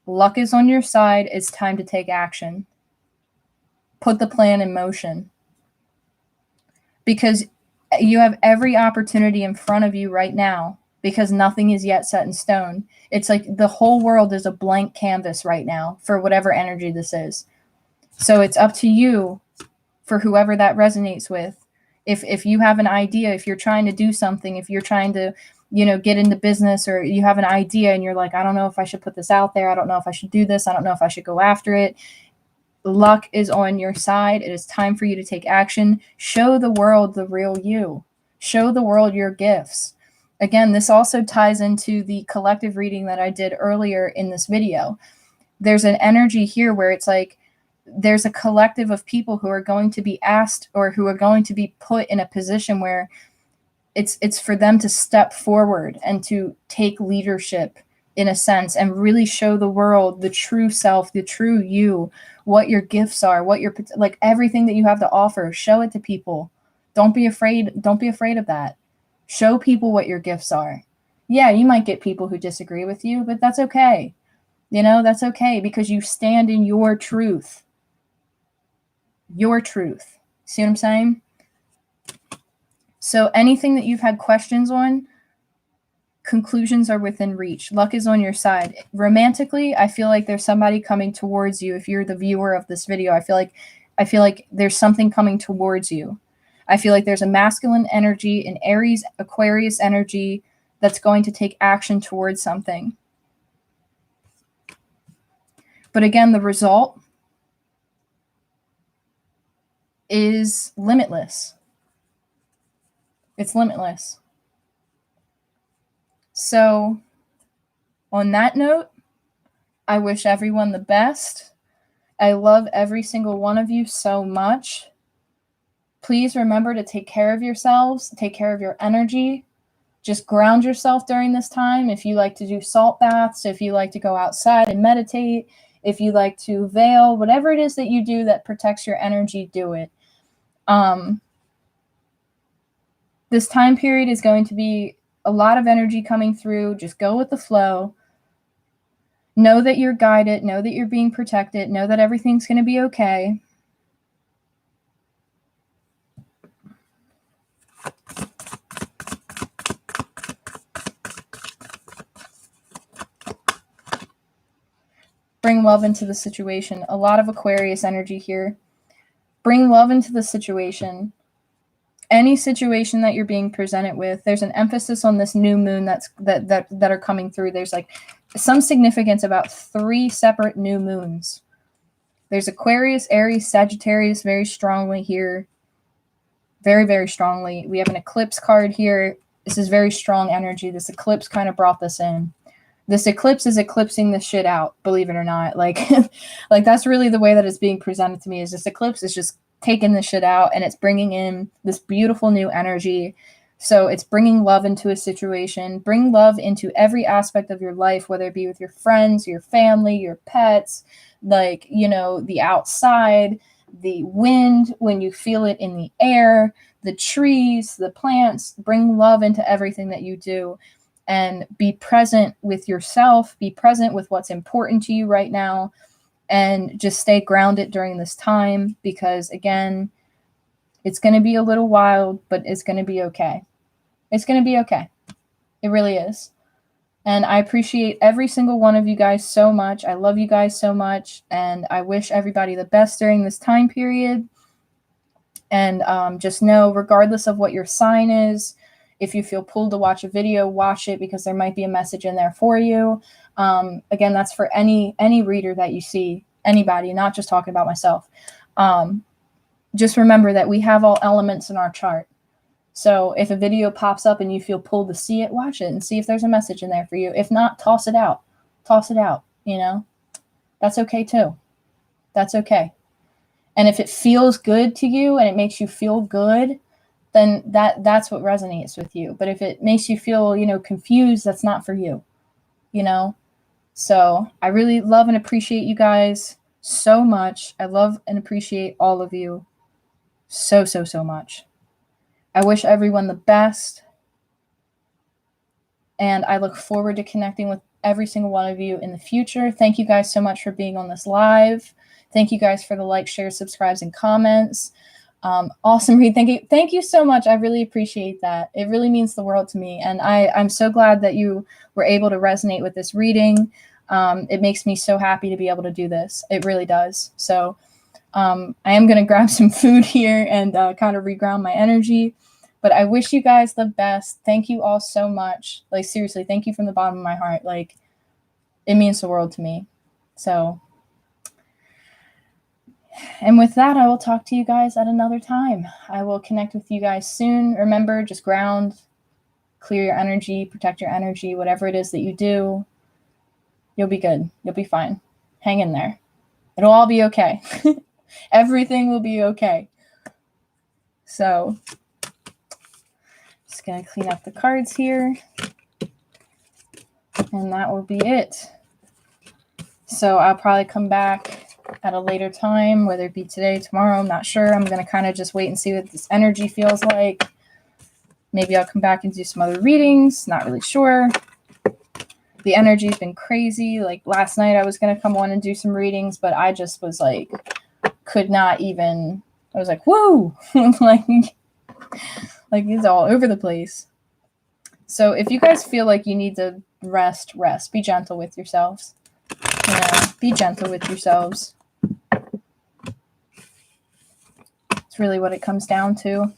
luck is on your side. It's time to take action. Put the plan in motion, because you have every opportunity in front of you right now, because nothing is yet set in stone. It's like the whole world is a blank canvas right now for whatever energy this is. So it's up to you, for whoever that resonates with. If you have an idea, if you're trying to do something, if you're trying to, get into business, or you have an idea and you're like, I don't know if I should put this out there. I don't know if I should do this. I don't know if I should go after it. Luck is on your side. It is time for you to take action. Show the world the real you. Show the world your gifts. Again, this also ties into the collective reading that I did earlier in this video. There's an energy here where it's like, there's a collective of people who are going to be asked, or who are going to be put in a position where it's for them to step forward and to take leadership, in a sense, and really show the world the true self, the true you, what your gifts are, what your, like, everything that you have to offer. Show it to people. Don't be afraid of that. Show people what your gifts are. Yeah, you might get people who disagree with you, but that's okay. That's okay, because you stand in your truth. Your truth. See what I'm saying? So anything that you've had questions on, conclusions are within reach. Luck is on your side. Romantically, I feel like there's somebody coming towards you. If you're the viewer of this video, I feel like there's something coming towards you. I feel like there's a masculine energy, an Aries, Aquarius energy that's going to take action towards something. But again, the result is limitless. It's limitless. So, on that note, I wish everyone the best. I love every single one of you so much. Please remember to take care of yourselves, take care of your energy. Just ground yourself during this time. If you like to do salt baths, if you like to go outside and meditate, if you like to veil, whatever it is that you do that protects your energy, do it. This time period is going to be a lot of energy coming through. Just go with the flow. Know that you're guided. Know that you're being protected. Know that everything's going to be okay. Bring love into the situation. A lot of Aquarius energy here. Bring love into the situation. Any situation that you're being presented with, there's an emphasis on this new moon that are coming through. There's like some significance about 3 separate new moons. There's Aquarius, Aries, Sagittarius very strongly here. Very, very strongly. We have an eclipse card here. This is very strong energy. This eclipse kind of brought this in. This eclipse is eclipsing this shit out, believe it or not. Like that's really the way that it's being presented to me, is this eclipse is just taking this shit out, and it's bringing in this beautiful new energy. So it's bringing love into a situation. Bring love into every aspect of your life, whether it be with your friends, your family, your pets, like, the outside, the wind, when you feel it in the air, the trees, the plants. Bring love into everything that you do. And be present with yourself, be present with what's important to you right now, and just stay grounded during this time, because, again, it's going to be a little wild, but it's going to be okay. It's going to be okay. It really is. And I appreciate every single one of you guys so much. I love you guys so much, and I wish everybody the best during this time period. And just know, regardless of what your sign is, if you feel pulled to watch a video, watch it, because there might be a message in there for you. Again, that's for any reader that you see, anybody, not just talking about myself. Just remember that we have all elements in our chart. So if a video pops up and you feel pulled to see it, watch it and see if there's a message in there for you. If not, toss it out. Toss it out, you know? That's okay too. That's okay. And if it feels good to you and it makes you feel good, then that's what resonates with you. But if it makes you feel, you know, confused, that's not for you, you know? So I really love and appreciate you guys so much. I love and appreciate all of you so, so, so much. I wish everyone the best. And I look forward to connecting with every single one of you in the future. Thank you guys so much for being on this live. Thank you guys for the likes, shares, subscribes, and comments. Awesome, Reed. Thank you so much. I really appreciate that. It really means the world to me. And I'm so glad that you were able to resonate with this reading. It makes me so happy to be able to do this. It really does. So I am going to grab some food here and kind of reground my energy. But I wish you guys the best. Thank you all so much. Like, seriously, thank you from the bottom of my heart. Like, it means the world to me. So, and with that, I will talk to you guys at another time. I will connect with you guys soon. Remember, just ground, clear your energy, protect your energy, whatever it is that you do. You'll be good. You'll be fine. Hang in there. It'll all be okay. Everything will be okay. So, just going to clean up the cards here. And that will be it. So I'll probably come back at a later time, whether it be today, tomorrow, I'm not sure. I'm going to kind of just wait and see what this energy feels like. Maybe I'll come back and do some other readings. Not really sure. The energy's been crazy. Like last night I was going to come on and do some readings, but I just was like, could not even, I was like, whoa, like it's all over the place. So if you guys feel like you need to rest. Be gentle with yourselves. You know, be gentle with yourselves. It's really what it comes down to.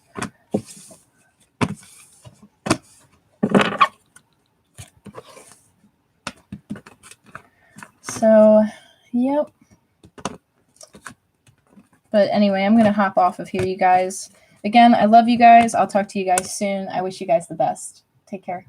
So, yep. But anyway, I'm going to hop off of here, you guys. Again, I love you guys. I'll talk to you guys soon. I wish you guys the best. Take care.